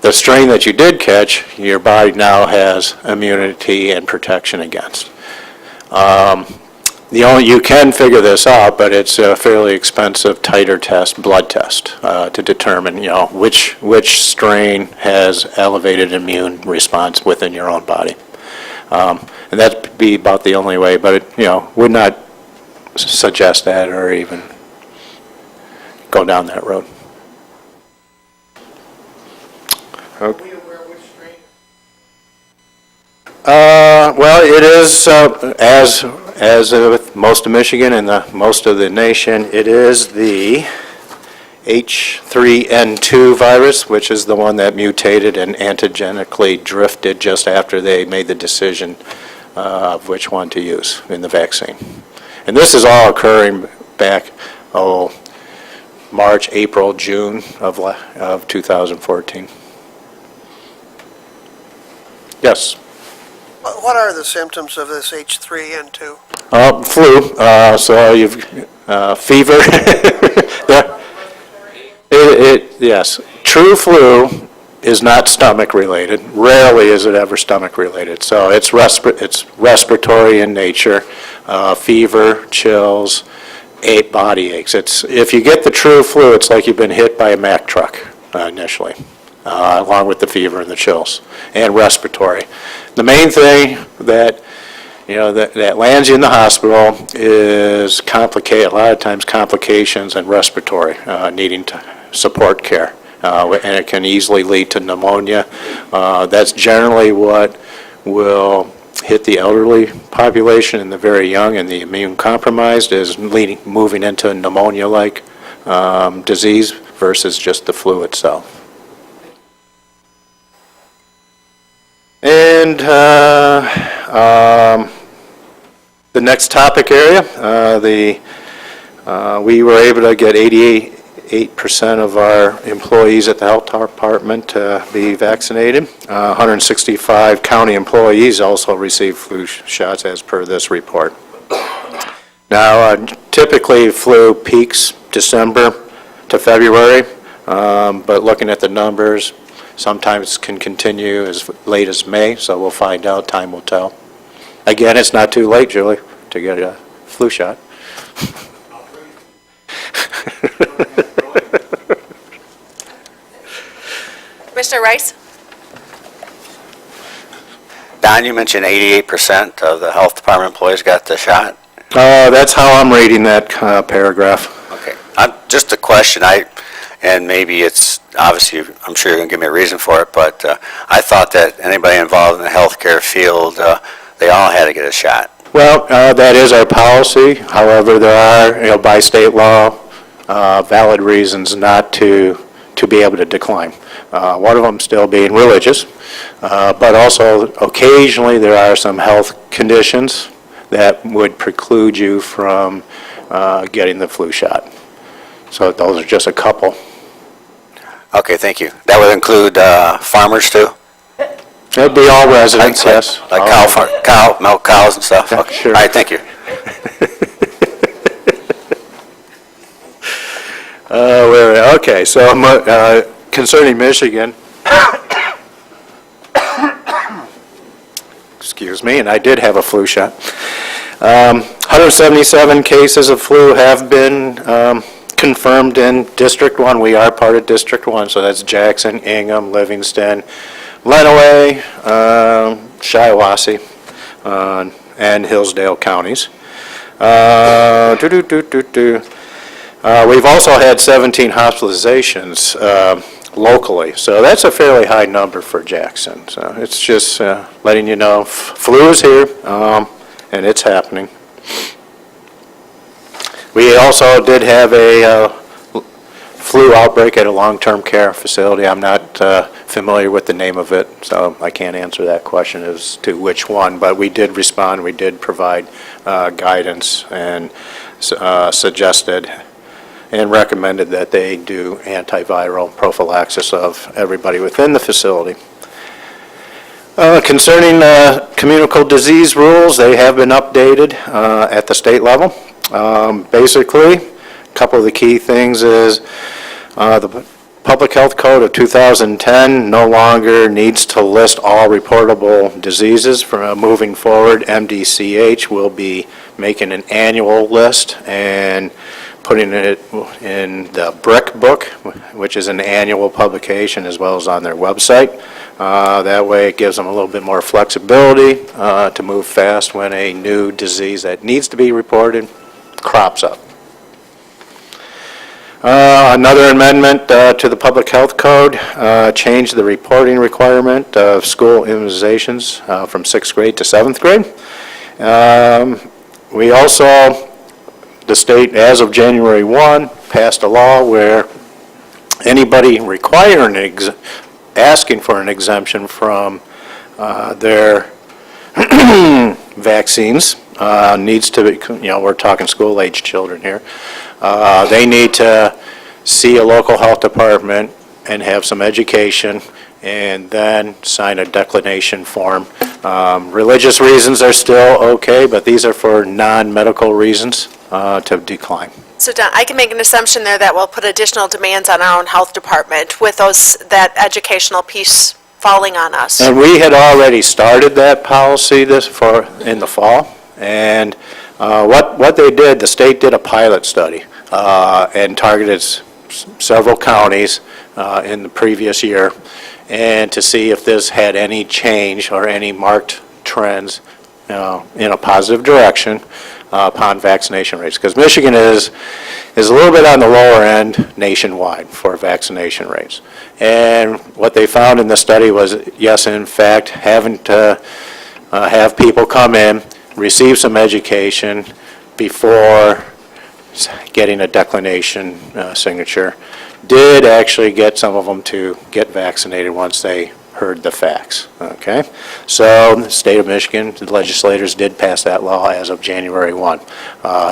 The strain that you did catch, your body now has immunity and protection against. You can figure this out, but it's a fairly expensive titer test, blood test, to determine, which strain has elevated immune response within your own body. And that'd be about the only way, but it, would not suggest that or even go down that road. Okay. Well, it is, as with most of Michigan and most of the nation, it is the H3N2 virus, which is the one that mutated and antigenically drifted just after they made the decision of which one to use in the vaccine. And this is all occurring back, March, April, June of 2014. Yes? What are the symptoms of this H3N2? Flu, so you've, fever. Yes, true flu is not stomach related. Rarely is it ever stomach related. So it's respiratory in nature, fever, chills, body aches. If you get the true flu, it's like you've been hit by a Mack truck initially, along with the fever and the chills, and respiratory. The main thing that that lands you in the hospital is a lot of times complications and respiratory, needing support care, and it can easily lead to pneumonia. That's generally what will hit the elderly population and the very young and the immune compromised, is moving into a pneumonia-like disease versus just the flu itself. And the next topic area, we were able to get 88% of our employees at the health department to be vaccinated. 165 county employees also received flu shots as per this report. Now, typically flu peaks December to February, but looking at the numbers, sometimes can continue as late as May, so we'll find out. Time will tell. Again, it's not too late, Julie, to get a flu shot. Mr. Rice? Don, you mentioned 88% of the health department employees got the shot? That's how I'm reading that paragraph. Okay. Just a question, and maybe it's, obviously, I'm sure you're going to give me a reason for it, but I thought that anybody involved in the healthcare field, they all had to get a shot. Well, that is our policy. However, there are, by state law, valid reasons not to be able to decline. One of them still being religious, but also occasionally there are some health conditions that would preclude you from getting the flu shot. So those are just a couple. Okay, thank you. That would include farmers too? It'd be all residents, yes. Like milk cows and stuff? Yeah, Okay. sure. All right, thank you. Okay, so concerning Michigan, excuse me, and I did have a flu shot. 177 cases of flu have been confirmed in District 1. We are part of District 1, so that's Jackson, Ingham, Livingston, Lenawee, Shiawassee, and Hillsdale counties. We've also had 17 hospitalizations locally, so that's a fairly high number for Jackson. So it's just letting you know, flu is here, and it's happening. We also did have a flu outbreak at a long-term care facility. I'm not familiar with the name of it, so I can't answer that question as to which one, but we did respond, we did provide guidance and suggested and recommended that they do antiviral prophylaxis of everybody within the facility. Concerning communicable disease rules, they have been updated at the state level. Basically, a couple of the key things is the Public Health Code of 2010 no longer needs to list all reportable diseases. From moving forward, MDCH will be making an annual list and putting it in the BRIC book, which is an annual publication, as well as on their website. That way it gives them a little bit more flexibility to move fast when a new disease that needs to be reported crops up. Another amendment to the Public Health Code changed the reporting requirement of school immunizations from 6th grade to 7th grade. We also, the state, as of January 1, passed a law where anybody asking for an exemption from their vaccines needs to be, we're talking school-age children here, they need to see a local health department and have some education and then sign a declination form. Religious reasons are still okay, but these are for non-medical reasons to decline. So Don, I can make an assumption there that we'll put additional demands on our own health department with that educational piece falling on us. And we had already started that policy in the fall, and what they did, the state did a pilot study and targeted several counties in the previous year, and to see if this had any change or any marked trends in a positive direction upon vaccination rates. Because Michigan is a little bit on the lower end nationwide for vaccination rates. And what they found in the study was, yes, in fact, having to have people come in, receive some education before getting a declination signature, did actually get some of them to get vaccinated once they heard the facts, okay? So the state of Michigan, the legislators did pass that law as of January 1,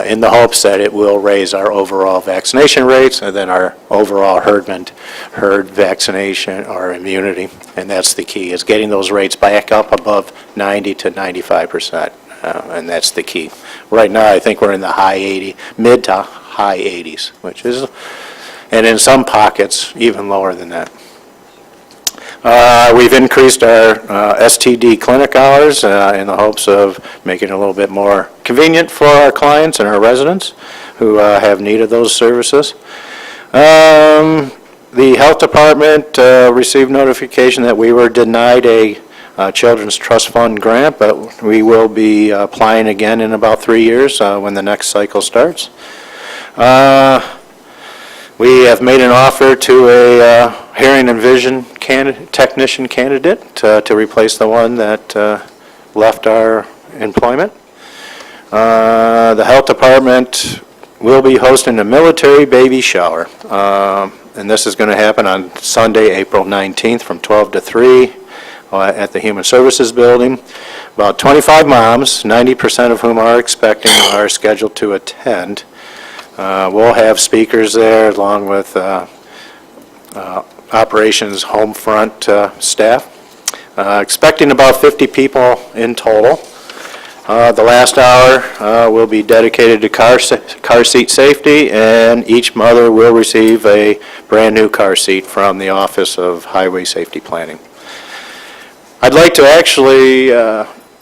in the hopes that it will raise our overall vaccination rates and then our overall herd vaccination or immunity, and that's the key, is getting those rates back up above 90 to 95%, and that's the key. Right now, I think we're in the mid to high 80s, which is, and in some pockets, even lower than that. We've increased our STD clinic hours in the hopes of making it a little bit more convenient for our clients and our residents who have need of those services. The health department received notification that we were denied a Children's Trust Fund grant, but we will be applying again in about 3 years when the next cycle starts. We have made an offer to a hearing and vision technician candidate to replace the one that left our employment. The health department will be hosting a military baby shower and this is going to happen on Sunday, April 19th, from 12 to 3 at the Human Services Building. About 25 moms, 90% of whom are expecting, are scheduled to attend. We'll have speakers there along with operations home front staff. Expecting about 50 people in total. The last hour will be dedicated to car seat safety, and each mother will receive a brand-new car seat from the Office of Highway Safety Planning. I'd like to actually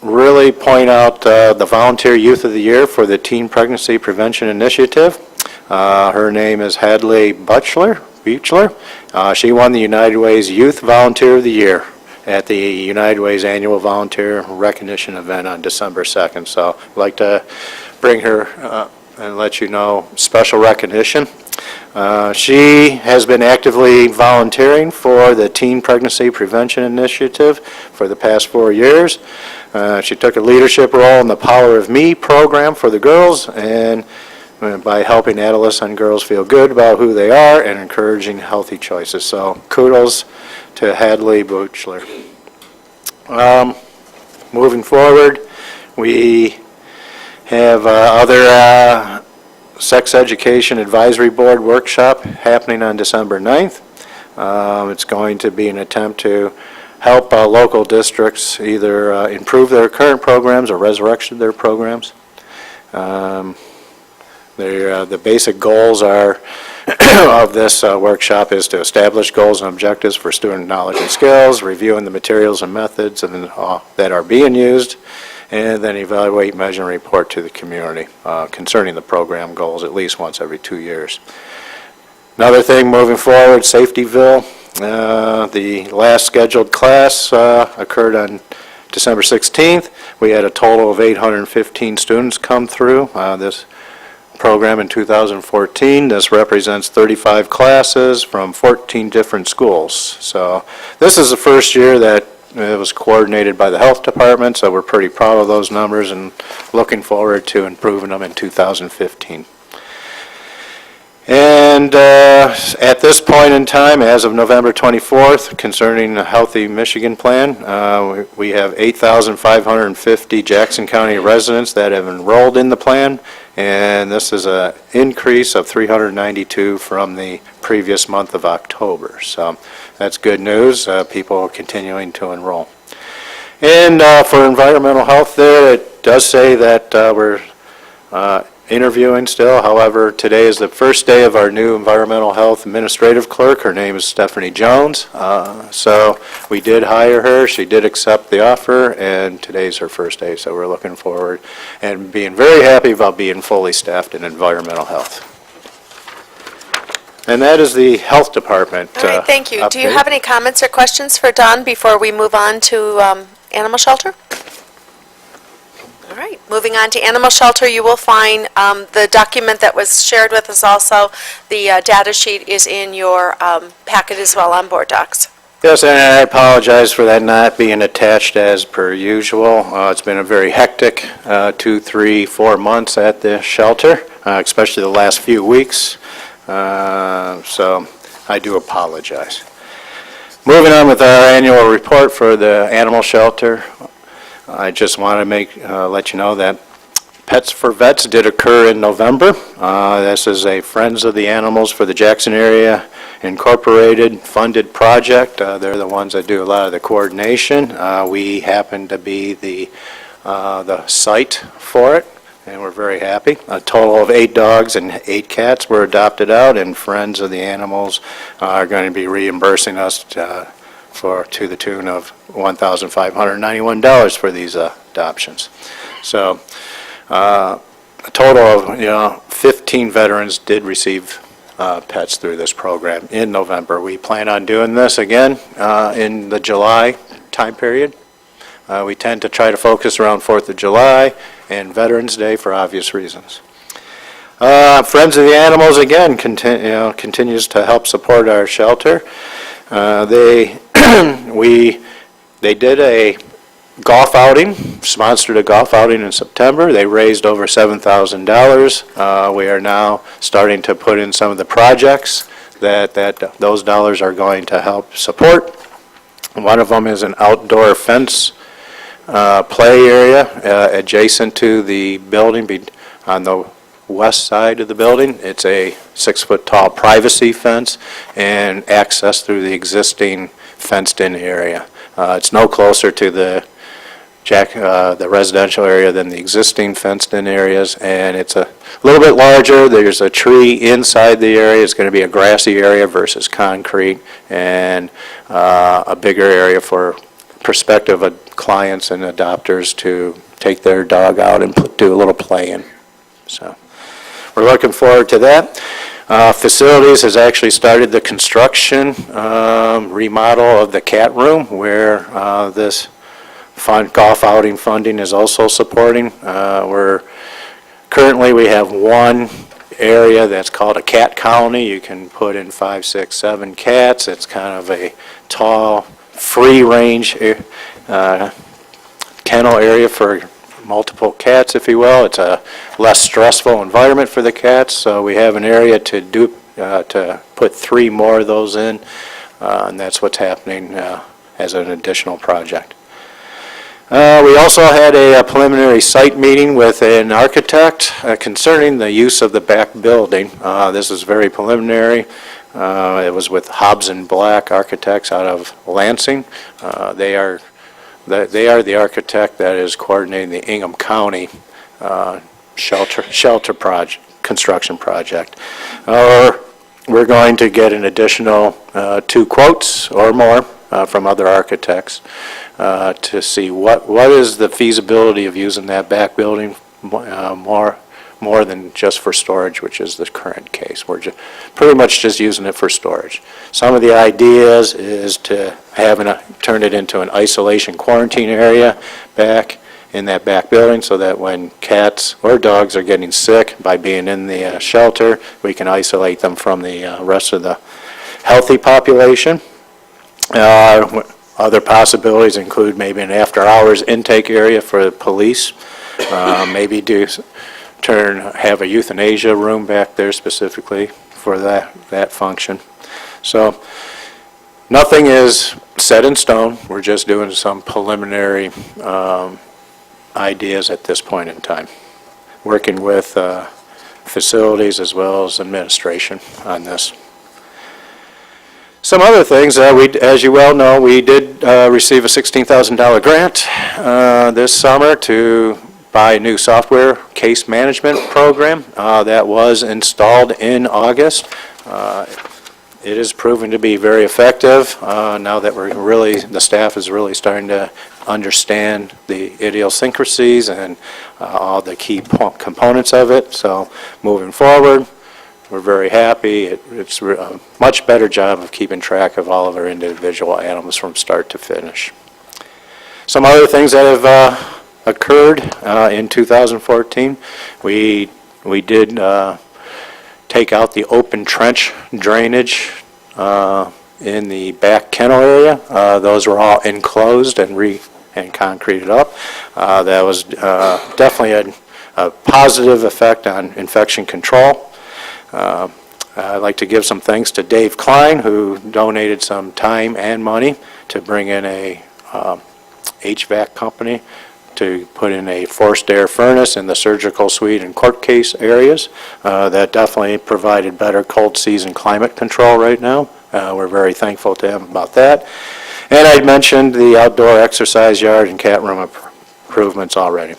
really point out the Volunteer Youth of the Year for the Teen Pregnancy Prevention Initiative. Her name is Hadley Buchler. She won the United Way's Youth Volunteer of the Year at the United Way's annual volunteer recognition event on December 2nd. So I'd like to bring her and let you know special recognition. She has been actively volunteering for the Teen Pregnancy Prevention Initiative for the past 4 years. She took a leadership role in the Power of Me program for the girls, and by helping adolescent girls feel good about who they are and encouraging healthy choices. So kudos to Hadley Buchler. Moving forward, we have other Sex Education Advisory Board workshop happening on December 9th. It's going to be an attempt to help local districts either improve their current programs or resurrection their programs. The basic goals are of this workshop is to establish goals and objectives for student knowledge and skills, reviewing the materials and methods that are being used, and then evaluate, measure, and report to the community concerning the program goals at least once every 2 years. Another thing moving forward, Safetyville. The last scheduled class occurred on December 16th. We had a total of 815 students come through this program in 2014. This represents 35 classes from 14 different schools. So this is the first year that it was coordinated by the health department, so we're pretty proud of those numbers and looking forward to improving them in 2015. And at this point in time, as of November 24th, concerning the Healthy Michigan Plan, we have 8,550 Jackson County residents that have enrolled in the plan, and this is an increase of 392 from the previous month of October. So that's good news. People are continuing to enroll. And for environmental health there, it does say that we're interviewing still. However, today is the first day of our new environmental health administrative clerk. Her name is Stephanie Jones. So we did hire her. She did accept the offer, and today's her first day. So we're looking forward and being very happy about being fully staffed in environmental health. And that is the health department. All right, thank you. Do you update. have any comments or questions for Don before we move on to animal shelter? All right, moving on to animal shelter, you will find the document that was shared with us also. The data sheet is in your packet as well on board docs. Yes, and I apologize for that not being attached as per usual. It's been a very hectic 2, 3, 4 months at the shelter, especially the last few weeks. So I do apologize. Moving on with our annual report for the animal shelter, I just want to let you know that Pets for Vets did occur in November. This is a Friends of the Animals for the Jackson Area Incorporated funded project. They're the ones that do a lot of the coordination. We happen to be the site for it, and we're very happy. A total of 8 dogs and 8 cats were adopted out, and Friends of the Animals are going to be reimbursing us to the tune of $1,591 for these adoptions. So a total of 15 veterans did receive pets through this program in November. We plan on doing this again in the July time period. We tend to try to focus around 4th of July and Veterans Day for obvious reasons. Friends of the Animals, again, continues to help support our shelter. They did a golf outing, sponsored a golf outing in September. They raised over $7,000. We are now starting to put in some of the projects that those dollars are going to help support. One of them is an outdoor fence play area adjacent to the building on the west side of the building. It's a 6-foot-tall privacy fence and access through the existing fenced-in area. It's no closer to the residential area than the existing fenced-in areas, and it's a little bit larger. There's a tree inside the area. It's going to be a grassy area versus concrete, and a bigger area for prospective clients and adopters to take their dog out and do a little playing. So we're looking forward to that. Facilities has actually started the construction remodel of the cat room, where this golf outing funding is also supporting. Currently we have one area that's called a cat colony. You can put in 5, 6, 7 cats. It's kind of a tall, free-range kennel area for multiple cats, if you will. It's a less stressful environment for the cats, so we have an area to put 3 more of those in, and that's what's happening as an additional project. We also had a preliminary site meeting with an architect concerning the use of the back building. This is very preliminary. It was with Hobbs and Black Architects out of Lansing. They are the architect that is coordinating the Ingham County shelter construction project. We're going to get an additional 2 quotes or more from other architects to see what is the feasibility of using that back building more than just for storage, which is the current case. We're pretty much just using it for storage. Some of the ideas is to turn it into an isolation quarantine area back in that back building, so that when cats or dogs are getting sick by being in the shelter, we can isolate them from the rest of the healthy population. Other possibilities include maybe an after-hours intake area for the police, maybe have a euthanasia room back there specifically for that function. So nothing is set in stone. We're just doing some preliminary ideas at this point in time, working with facilities as well as administration on this. Some other things, as you well know, we did receive a $16,000 grant this summer to buy a new software case management program that was installed in August. It is proven to be very effective now that the staff is really starting to understand the idiosyncrasies and all the key components of it. So moving forward, we're very happy. It's a much better job of keeping track of all of our individual animals from start to finish. Some other things that have occurred in 2014, we did take out the open trench drainage in the back kennel area. Those were all enclosed and concreted up. That was definitely a positive effect on infection control. I'd like to give some thanks to Dave Klein, who donated some time and money to bring in a HVAC company to put in a forced air furnace in the surgical suite and court case areas. That definitely provided better cold season climate control right now. We're very thankful to him about that. And I mentioned the outdoor exercise yard and cat room improvements already.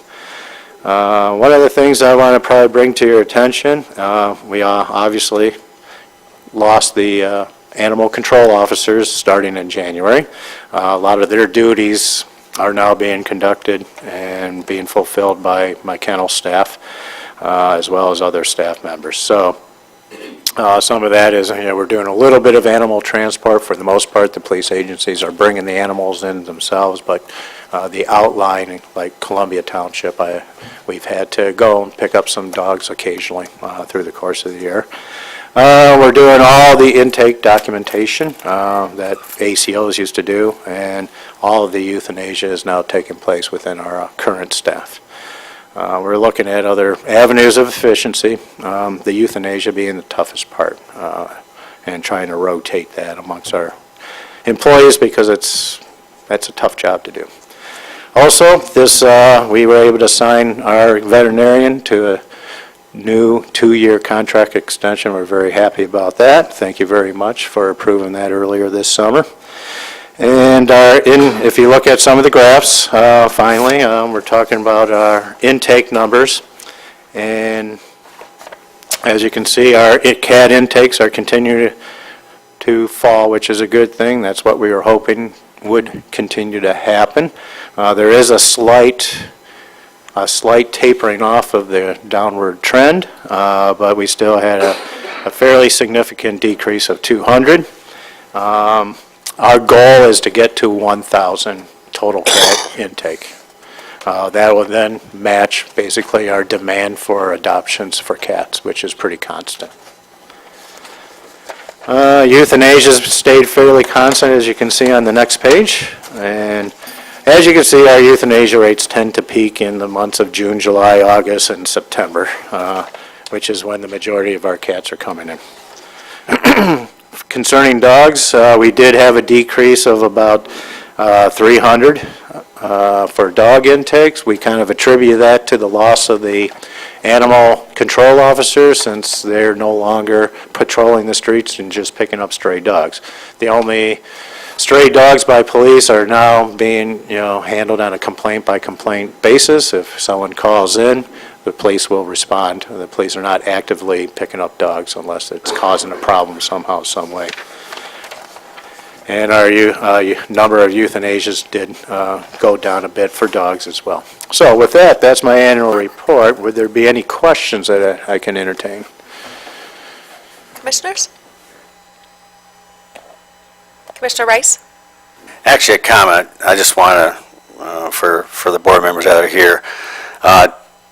One of the things I want to probably bring to your attention, we obviously lost the animal control officers starting in January. A lot of their duties are now being conducted and being fulfilled by my kennel staff, as well as other staff members. So some of that is, we're doing a little bit of animal transport. For the most part, the police agencies are bringing the animals in themselves, but the outline, like Columbia Township, we've had to go and pick up some dogs occasionally through the course of the year. We're doing all the intake documentation that ACOs used to do, and all of the euthanasia is now taking place within our current staff. We're looking at other avenues of efficiency, the euthanasia being the toughest part. and trying to rotate that amongst our employees because that's a tough job to do. Also, we were able to sign our veterinarian to a new 2-year contract extension. We're very happy about that. Thank you very much for approving that earlier this summer. And if you look at some of the graphs, finally, we're talking about our intake numbers. And as you can see, our cat intakes are continuing to fall, which is a good thing. That's what we were hoping would continue to happen. There is a slight tapering off of the downward trend, but we still had a fairly significant decrease of 200. Our goal is to get to 1,000 total cat intake. That will then match basically our demand for adoptions for cats, which is pretty constant. Euthanasia stayed fairly constant, as you can see on the next page. And as you can see, our euthanasia rates tend to peak in the months of June, July, August, and September, which is when the majority of our cats are coming in. Concerning dogs, we did have a decrease of about 300 for dog intakes. We kind of attribute that to the loss of the animal control officers, since they're no longer patrolling the streets and just picking up stray dogs. The only stray dogs by police are now being, handled on a complaint-by-complaint basis. If someone calls in, the police will respond. The police are not actively picking up dogs unless it's causing a problem somehow, some way. And our number of euthanasias did go down a bit for dogs as well. So with that, that's my annual report. Would there be any questions that I can entertain? Commissioners? Commissioner Rice? Actually, a comment. I just want to, for the board members that are here,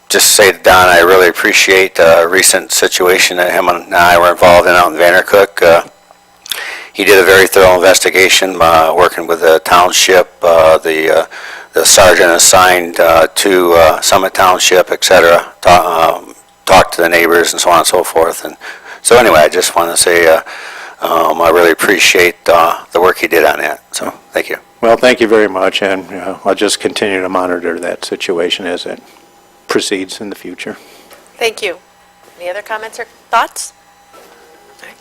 just say to Don, I really appreciate the recent situation that him and I were involved in out in Vandercook. He did a very thorough investigation, working with the township, the sergeant assigned to Summit Township, et cetera, talked to the neighbors and so on and so forth. And so anyway, I just want to say I really appreciate the work he did on that. So thank you. Well, thank you very much, and I'll just continue to monitor that situation as it proceeds in the future. Thank you. Any other comments or thoughts? All right.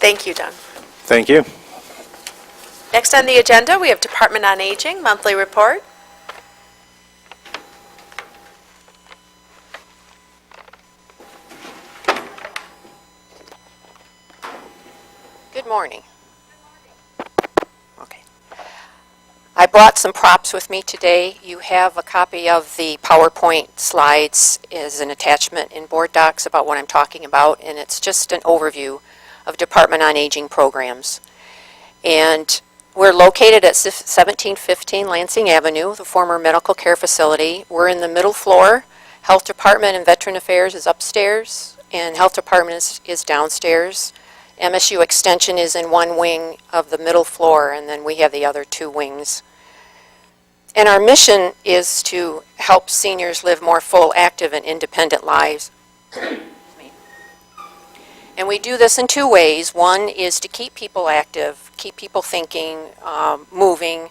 Thank you, Don. Thank you. Next on the agenda, we have Department on Aging monthly report. Good morning. Okay. I brought some props with me today. You have a copy of the PowerPoint slides as an attachment in board docs about what I'm talking about, and it's just an overview of Department on Aging programs. And we're located at 1715 Lansing Avenue, the former medical care facility. We're in the middle floor. Health Department and Veteran Affairs is upstairs, and Health Department is downstairs. MSU Extension is in one wing of the middle floor, and then we have the other two wings. And our mission is to help seniors live more full, active, and independent lives. And we do this in two ways. One is to keep people active, keep people thinking, moving,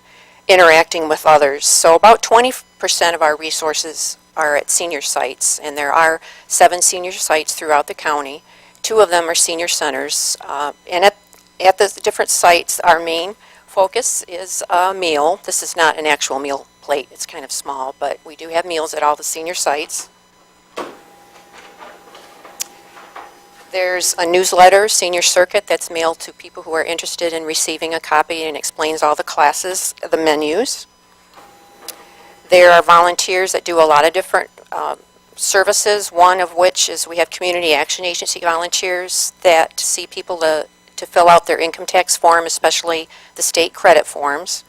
interacting with others. So about 20% of our resources are at senior sites, and there are 7 senior sites throughout the county. 2 of them are senior centers. And at the different sites, our main focus is a meal. This is not an actual meal plate. It's kind of small, but we do have meals at all the senior sites. There's a newsletter, Senior Circuit, that's mailed to people who are interested in receiving a copy, and explains all the classes, the menus. There are volunteers that do a lot of different services, one of which is we have Community Action Agency volunteers that see people to fill out their income tax form, especially the state credit forms.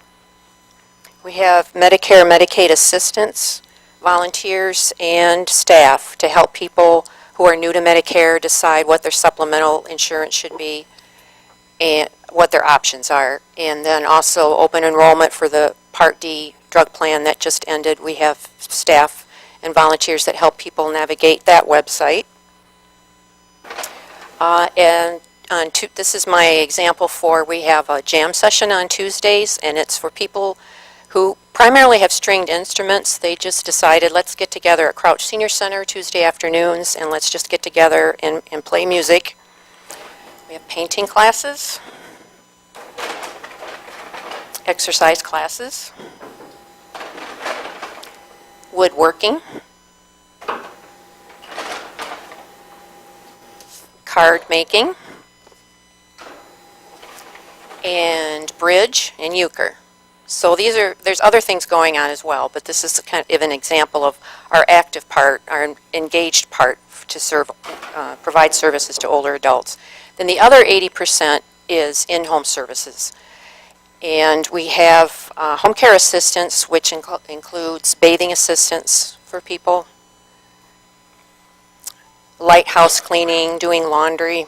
We have Medicare, Medicaid assistants, volunteers, and staff to help people who are new to Medicare decide what their supplemental insurance should be and what their options are. And then also open enrollment for the Part D drug plan that just ended. We have staff and volunteers that help people navigate that website. And this is my example for, we have a jam session on Tuesdays, and it's for people who primarily have stringed instruments. They just decided, let's get together at Crouch Senior Center Tuesday afternoons, and let's just get together and play music. We have painting classes, exercise classes, woodworking, card making, and bridge and euchre. So there's other things going on as well, but this is kind of an example of our active part, our engaged part to provide services to older adults. Then the other 80% is in-home services. And we have home care assistance, which includes bathing assistance for people, light house cleaning, doing laundry.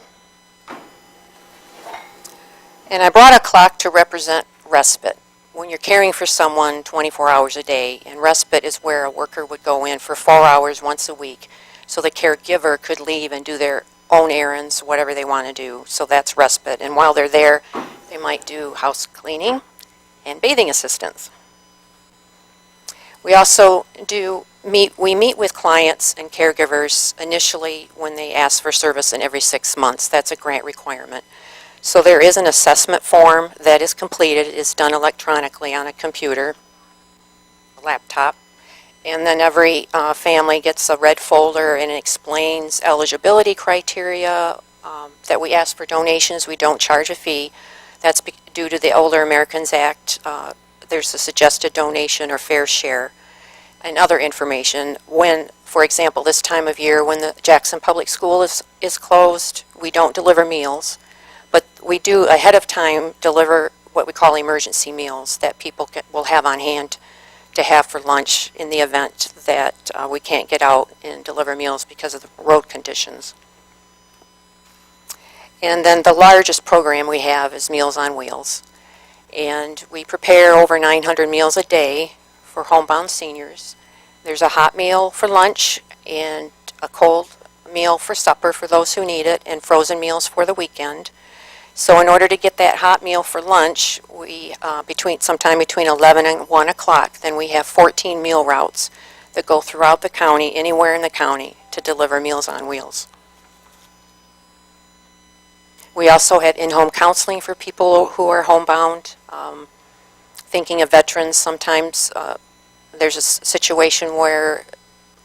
And I brought a clock to represent respite. When you're caring for someone 24 hours a day, and respite is where a worker would go in for 4 hours once a week, so the caregiver could leave and do their own errands, whatever they want to do. So that's respite. And while they're there, they might do house cleaning and bathing assistance. We also meet with clients and caregivers initially when they ask for service, and every 6 months. That's a grant requirement. So there is an assessment form that is completed. It's done electronically on a computer, a laptop, and then every family gets a red folder, and it explains eligibility criteria, that we ask for donations. We don't charge a fee. That's due to the Older Americans Act. There's a suggested donation or fair share and other information. When, for example, this time of year when the Jackson Public School is closed, we don't deliver meals. But we do, ahead of time, deliver what we call emergency meals that people will have on hand to have for lunch in the event that we can't get out and deliver meals because of the road conditions. And then the largest program we have is Meals on Wheels. And we prepare over 900 meals a day for homebound seniors. There's a hot meal for lunch and a cold meal for supper for those who need it, and frozen meals for the weekend. So in order to get that hot meal for lunch, we sometime between 11 and 1 o'clock, then we have 14 meal routes that go throughout the county, anywhere in the county, to deliver Meals on Wheels. We also had in-home counseling for people who are homebound. Thinking of veterans, sometimes there's a situation where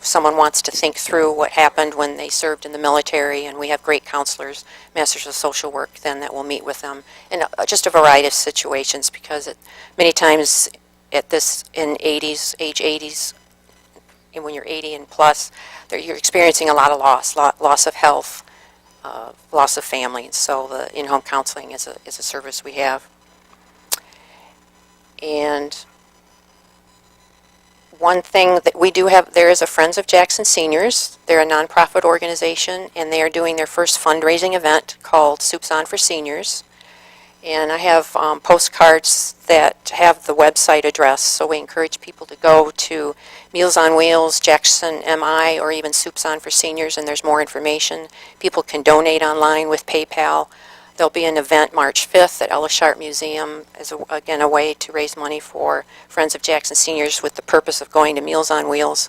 someone wants to think through what happened when they served in the military, and we have great counselors, masters of social work, then that will meet with them in just a variety of situations, because many times in age 80s, and when you're 80 and plus, you're experiencing a lot of loss of health, loss of family. So the in-home counseling is a service we have. And one thing that we do have, there is a Friends of Jackson Seniors. They're a nonprofit organization, and they are doing their first fundraising event called Soups On for Seniors. And I have postcards that have the website address, so we encourage people to go to Meals on Wheels, Jackson MI, or even Soups On for Seniors, and there's more information. People can donate online with PayPal. There'll be an event March 5th at Ella Sharp Museum as, again, a way to raise money for Friends of Jackson Seniors with the purpose of going to Meals on Wheels.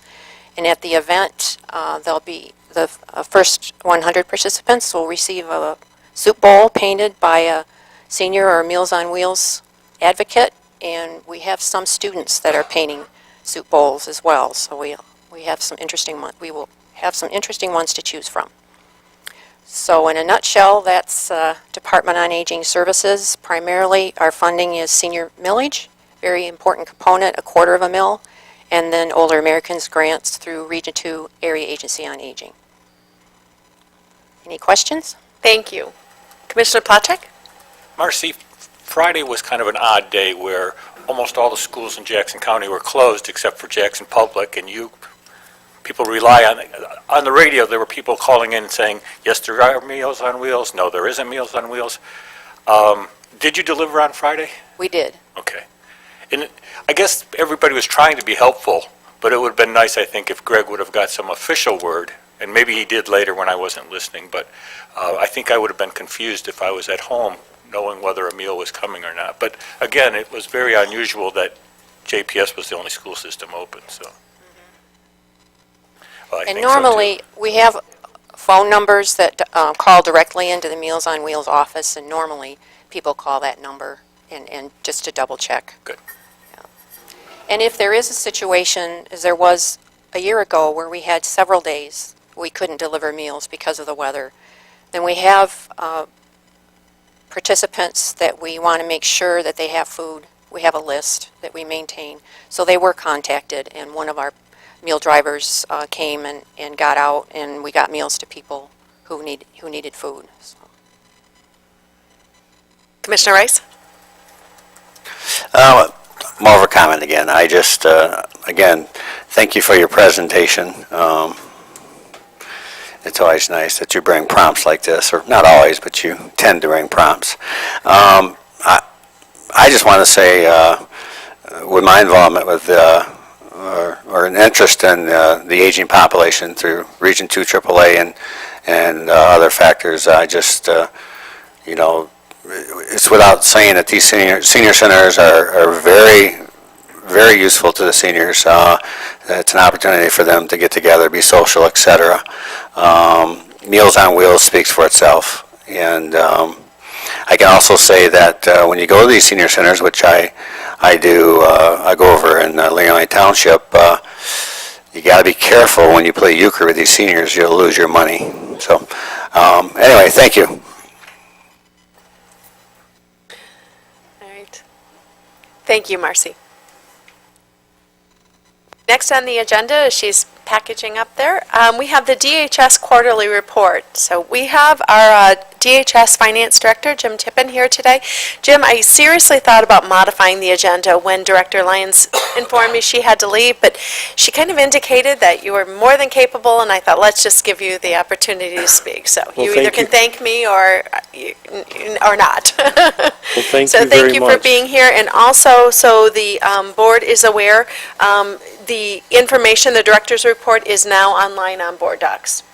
And at the event, there'll be the first 100 participants will receive a soup bowl painted by a senior or Meals on Wheels advocate, and we have some students that are painting soup bowls as well. So we will have some interesting ones to choose from. So in a nutshell, that's Department on Aging Services. Primarily, our funding is senior millage, very important component, $0.25 mil, and then Older Americans grants through Region 2 Area Agency on Aging. Any questions? Thank you. Commissioner Platek? Marcy, Friday was kind of an odd day where almost all the schools in Jackson County were closed except for Jackson Public, and people rely on the radio. There were people calling in saying, yes, there are Meals on Wheels. No, there isn't Meals on Wheels. Did you deliver on Friday? We did. Okay. And I guess everybody was trying to be helpful, but it would have been nice, I think, if Greg would have got some official word And maybe he did later when I wasn't listening, but I think I would have been confused if I was at home knowing whether a meal was coming or not. But again, it was very unusual that JPS was the only school system open, so. Well, I And think so, too. normally, we have phone numbers that call directly into the Meals on Wheels office, and normally, people call that number and just to double check. Good. Yeah. And if there is a situation, as there was a year ago, where we had several days we couldn't deliver meals because of the weather, then we have participants that we want to make sure that they have food. We have a list that we maintain. So they were contacted, and one of our meal drivers came and got out, and we got meals to people who needed food. So. Commissioner Rice? More of a comment again. I just, again, thank you for your presentation. It's always nice that you bring prompts like this, or not always, but you tend to bring prompts. I just want to say, with my involvement with, or an interest in the aging population through Region 2 AAA and other factors, I just, you know, it's without saying that these senior centers are very, very useful to the seniors. It's an opportunity for them to get together, be social, etc. Meals on Wheels speaks for itself. And I can also say that when you go to these senior centers, which I do, I go over in Leon Township, you got to be careful when you play euchre with these seniors. You'll lose your money. So anyway, thank you. All right. Thank you, Marcy. Next on the agenda, she's packaging up there, we have the DHS quarterly report. So we have our DHS Finance Director, Jim Tippin, here today. Jim, I seriously thought about modifying the agenda when Director Lyons informed me she had to leave, but she kind of indicated that you were more than capable, and I thought, let's just give you the opportunity to speak. So you either can thank me or not. Well, thank So you very thank you for much. being here, and also, so the board is aware, the information, the director's report is now online on Board Docs.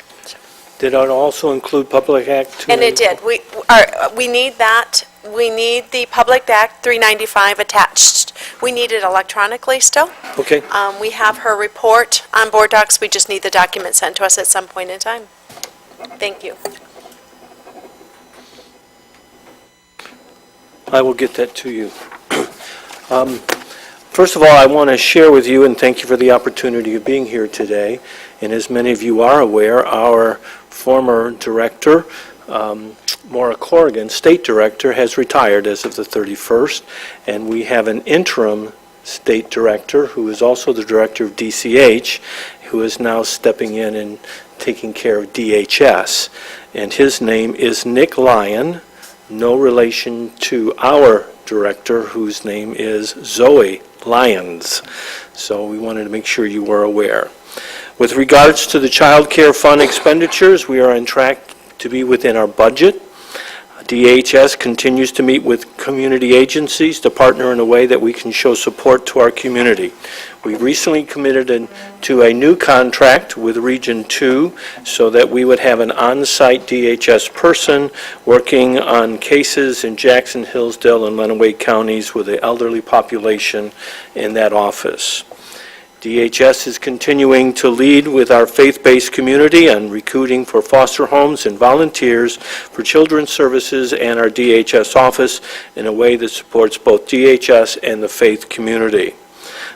Did it also include Public Act 2? And it did. We need that. We need the Public Act 395 attached. We need it electronically still. Okay. We have her report on Board Docs. We just need the document sent to us at some point in time. Thank you. I will get that to you. First of all, I want to share with you, and thank you for the opportunity of being here today. And as many of you are aware, our former director, Maura Corrigan, state director, has retired as of the 31st, and we have an interim state director who is also the director of DCH, who is now stepping in and taking care of DHS. And his name is Nick Lyon, no relation to our director, whose name is Zoe Lyons. So we wanted to make sure you were aware. With regards to the child care fund expenditures, we are on track to be within our budget. DHS continues to meet with community agencies to partner in a way that we can show support to our community. We recently committed to a new contract with Region 2 so that we would have an on-site DHS person working on cases in Jackson, Hillsdale, and Lenawee counties with the elderly population in that office. DHS is continuing to lead with our faith-based community on recruiting for foster homes and volunteers for children's services and our DHS office in a way that supports both DHS and the faith community.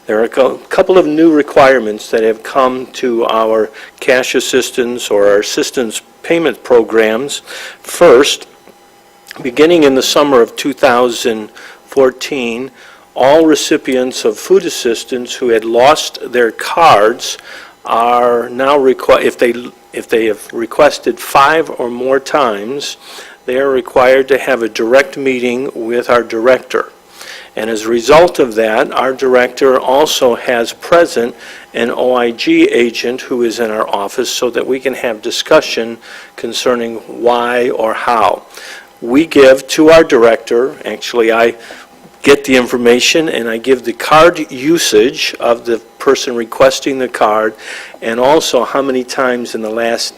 There are a couple of new requirements that have come to our cash assistance or our assistance payment programs. First, beginning in the summer of 2014, all recipients of food assistance who had lost their cards are now if they have requested 5 or more times, they are required to have a direct meeting with our director. And as a result of that, our director also has present an OIG agent who is in our office so that we can have discussion concerning why or how. We give to our director, actually I get the information, and I give the card usage of the person requesting the card, and also how many times in the last,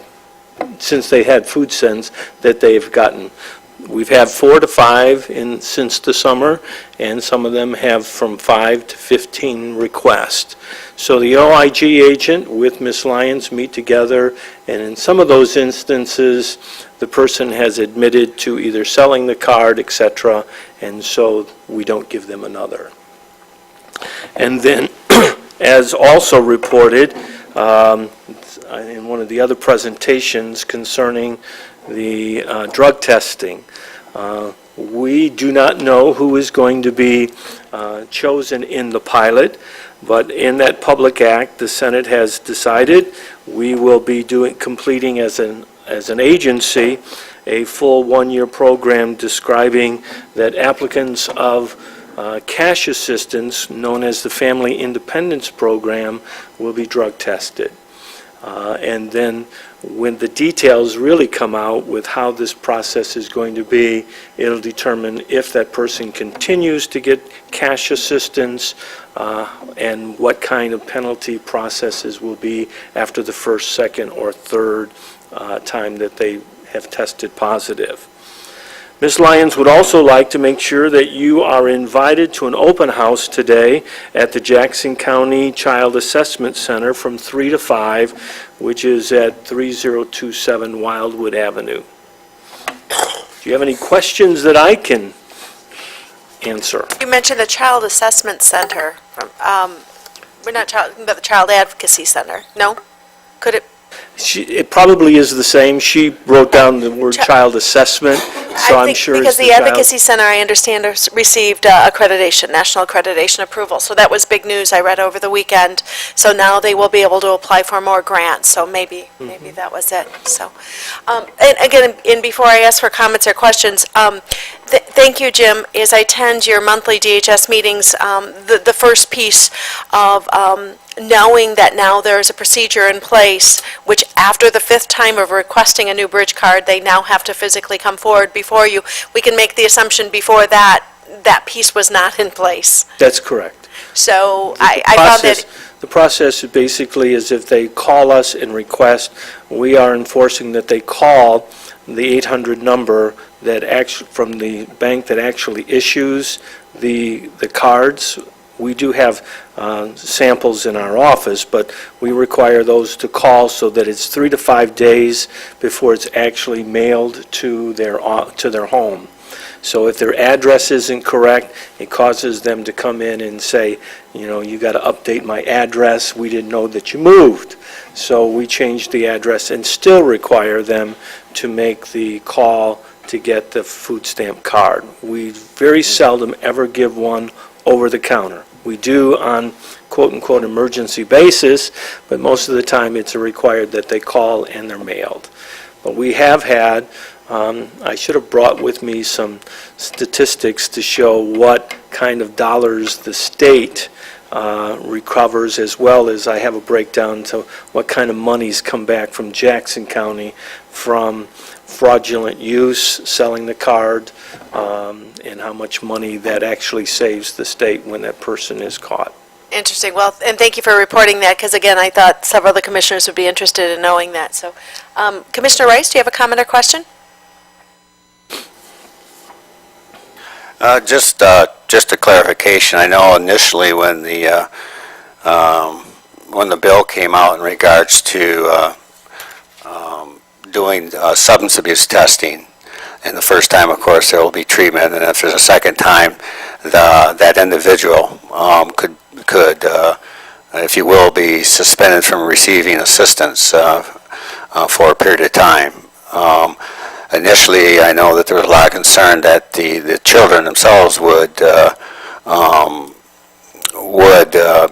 since they had food sends, that they've gotten. We've had 4 to 5 since the summer, and some of them have from 5 to 15 requests. So the OIG agent with Ms. Lyons meet together, and in some of those instances, the person has admitted to either selling the card, et cetera, and so we don't give them another. And then, as also reported in one of the other presentations concerning the drug testing, we do not know who is going to be chosen in the pilot, but in that public act, the Senate has decided we will be completing as an agency a full one-year program describing that applicants of cash assistance, known as the Family Independence Program, will be drug tested. And then when the details really come out with how this process is going to be, it'll determine if that person continues to get cash assistance and what kind of penalty processes will be after the first, second, or third time that they have tested positive. Ms. Lyons would also like to make sure that you are invited to an open house today at the Jackson County Child Assessment Center from 3 to 5, which is at 3027 Wildwood Avenue. Do you have any questions that I can answer? You mentioned the Child Assessment Center. We're not talking about the Child Advocacy Center, no? Could it? It probably is the same. She wrote down the word child assessment, so I'm sure it's Because the the child. Advocacy Center, I understand, received accreditation, national accreditation approval. So that was big news I read over the weekend. So now they will be able to apply for more grants. So maybe that was it. So, and again, and before I ask for comments or questions, thank you, Jim. As I attend your monthly DHS meetings, the first piece of knowing that now there's a procedure in place, which after the 5th time of requesting a new bridge card, they now have to physically come forward before you. We can make the assumption before that piece was not in place. That's correct. So I found that, The process basically is if they call us and request, we are enforcing that they call the 800 number that actually, from the bank that actually issues the cards. We do have samples in our office, but we require those to call so that it's 3 to 5 days before it's actually mailed to their home. So if their address isn't correct, it causes them to come in and say, you got to update my address, we didn't know that you moved. So we changed the address and still require them to make the call to get the food stamp card. We very seldom ever give one over the counter. We do on quote-unquote emergency basis, but most of the time it's required that they call and they're mailed. But we have had, I should have brought with me some statistics to show what kind of dollars the state recovers, as well as I have a breakdown to what kind of monies come back from Jackson County from fraudulent use, selling the card, and how much money that actually saves the state when that person is caught. interesting. Well, and thank you for reporting that, because again, I thought several of the commissioners would be interested in knowing that. So, Commissioner Rice, do you have a comment or question? Just a clarification. I know initially when the bill came out in regards to doing substance abuse testing, and the first time, of course, there will be treatment, and if there's a second time, that individual could, if you will, be suspended from receiving assistance for a period of time. Initially, I know that there was a lot of concern that the children themselves would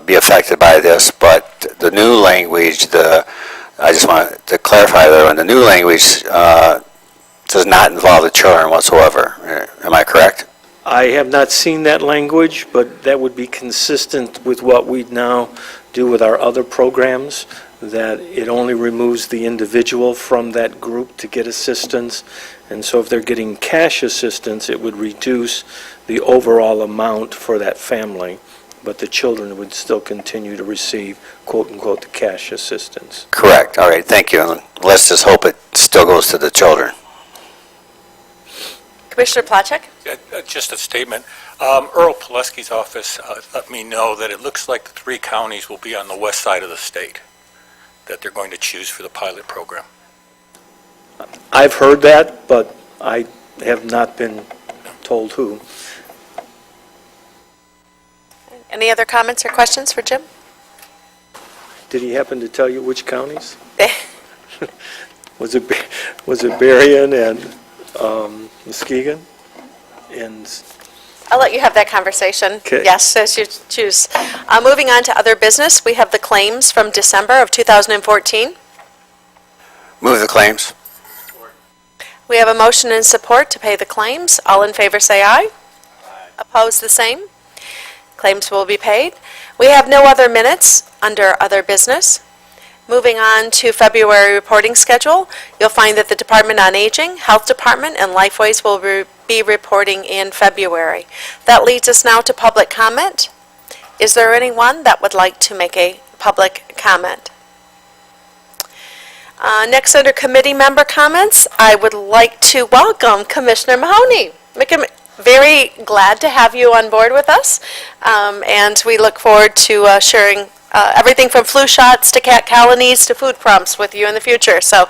be affected by this, but the new language, I just want to clarify that the new language does not involve the children whatsoever. Am I correct? I have not seen that language, but that would be consistent with what we now do with our other programs. that it only removes the individual from that group to get assistance. And so if they're getting cash assistance, it would reduce the overall amount for that family, but the children would still continue to receive, quote-unquote, the cash assistance. Correct, all right, thank you. And let's just hope it still goes to the children. Commissioner Placzek? Just a statement. Earl Pileski's office let me know that it looks like the 3 counties will be on the west side of the state that they're going to choose for the pilot program. I've heard that, but I have not been told who. Any other comments or questions for Jim? Did he happen to tell you which counties? Was it Berrien and Muskegon? And I'll let you have that conversation. Okay. Yes, as you choose. Moving on to other business, we have the claims from December of 2014. Move the claims. We have a motion and support to pay the claims. All in favor say aye. Opposed, the same. Claims will be paid. We have no other minutes under other business. Moving on to February reporting schedule, you'll find that the Department on Aging, Health Department, and Lifeways will be reporting in February. That leads us now to public comment. Is there anyone that would like to make a public comment? Next, under committee member comments, I would like to welcome Commissioner Mahoney. Very glad to have you on board with us, and we look forward to sharing everything from flu shots to cat colonies to food prompts with you in the future. So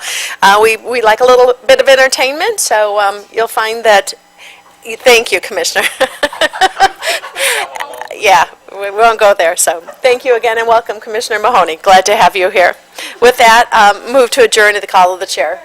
we like a little bit of entertainment, so you'll find that. Thank you, Commissioner. Yeah, we won't go there, so thank you again and welcome, Commissioner Mahoney. Glad to have you here. With that, move to adjourn to the call of the chair.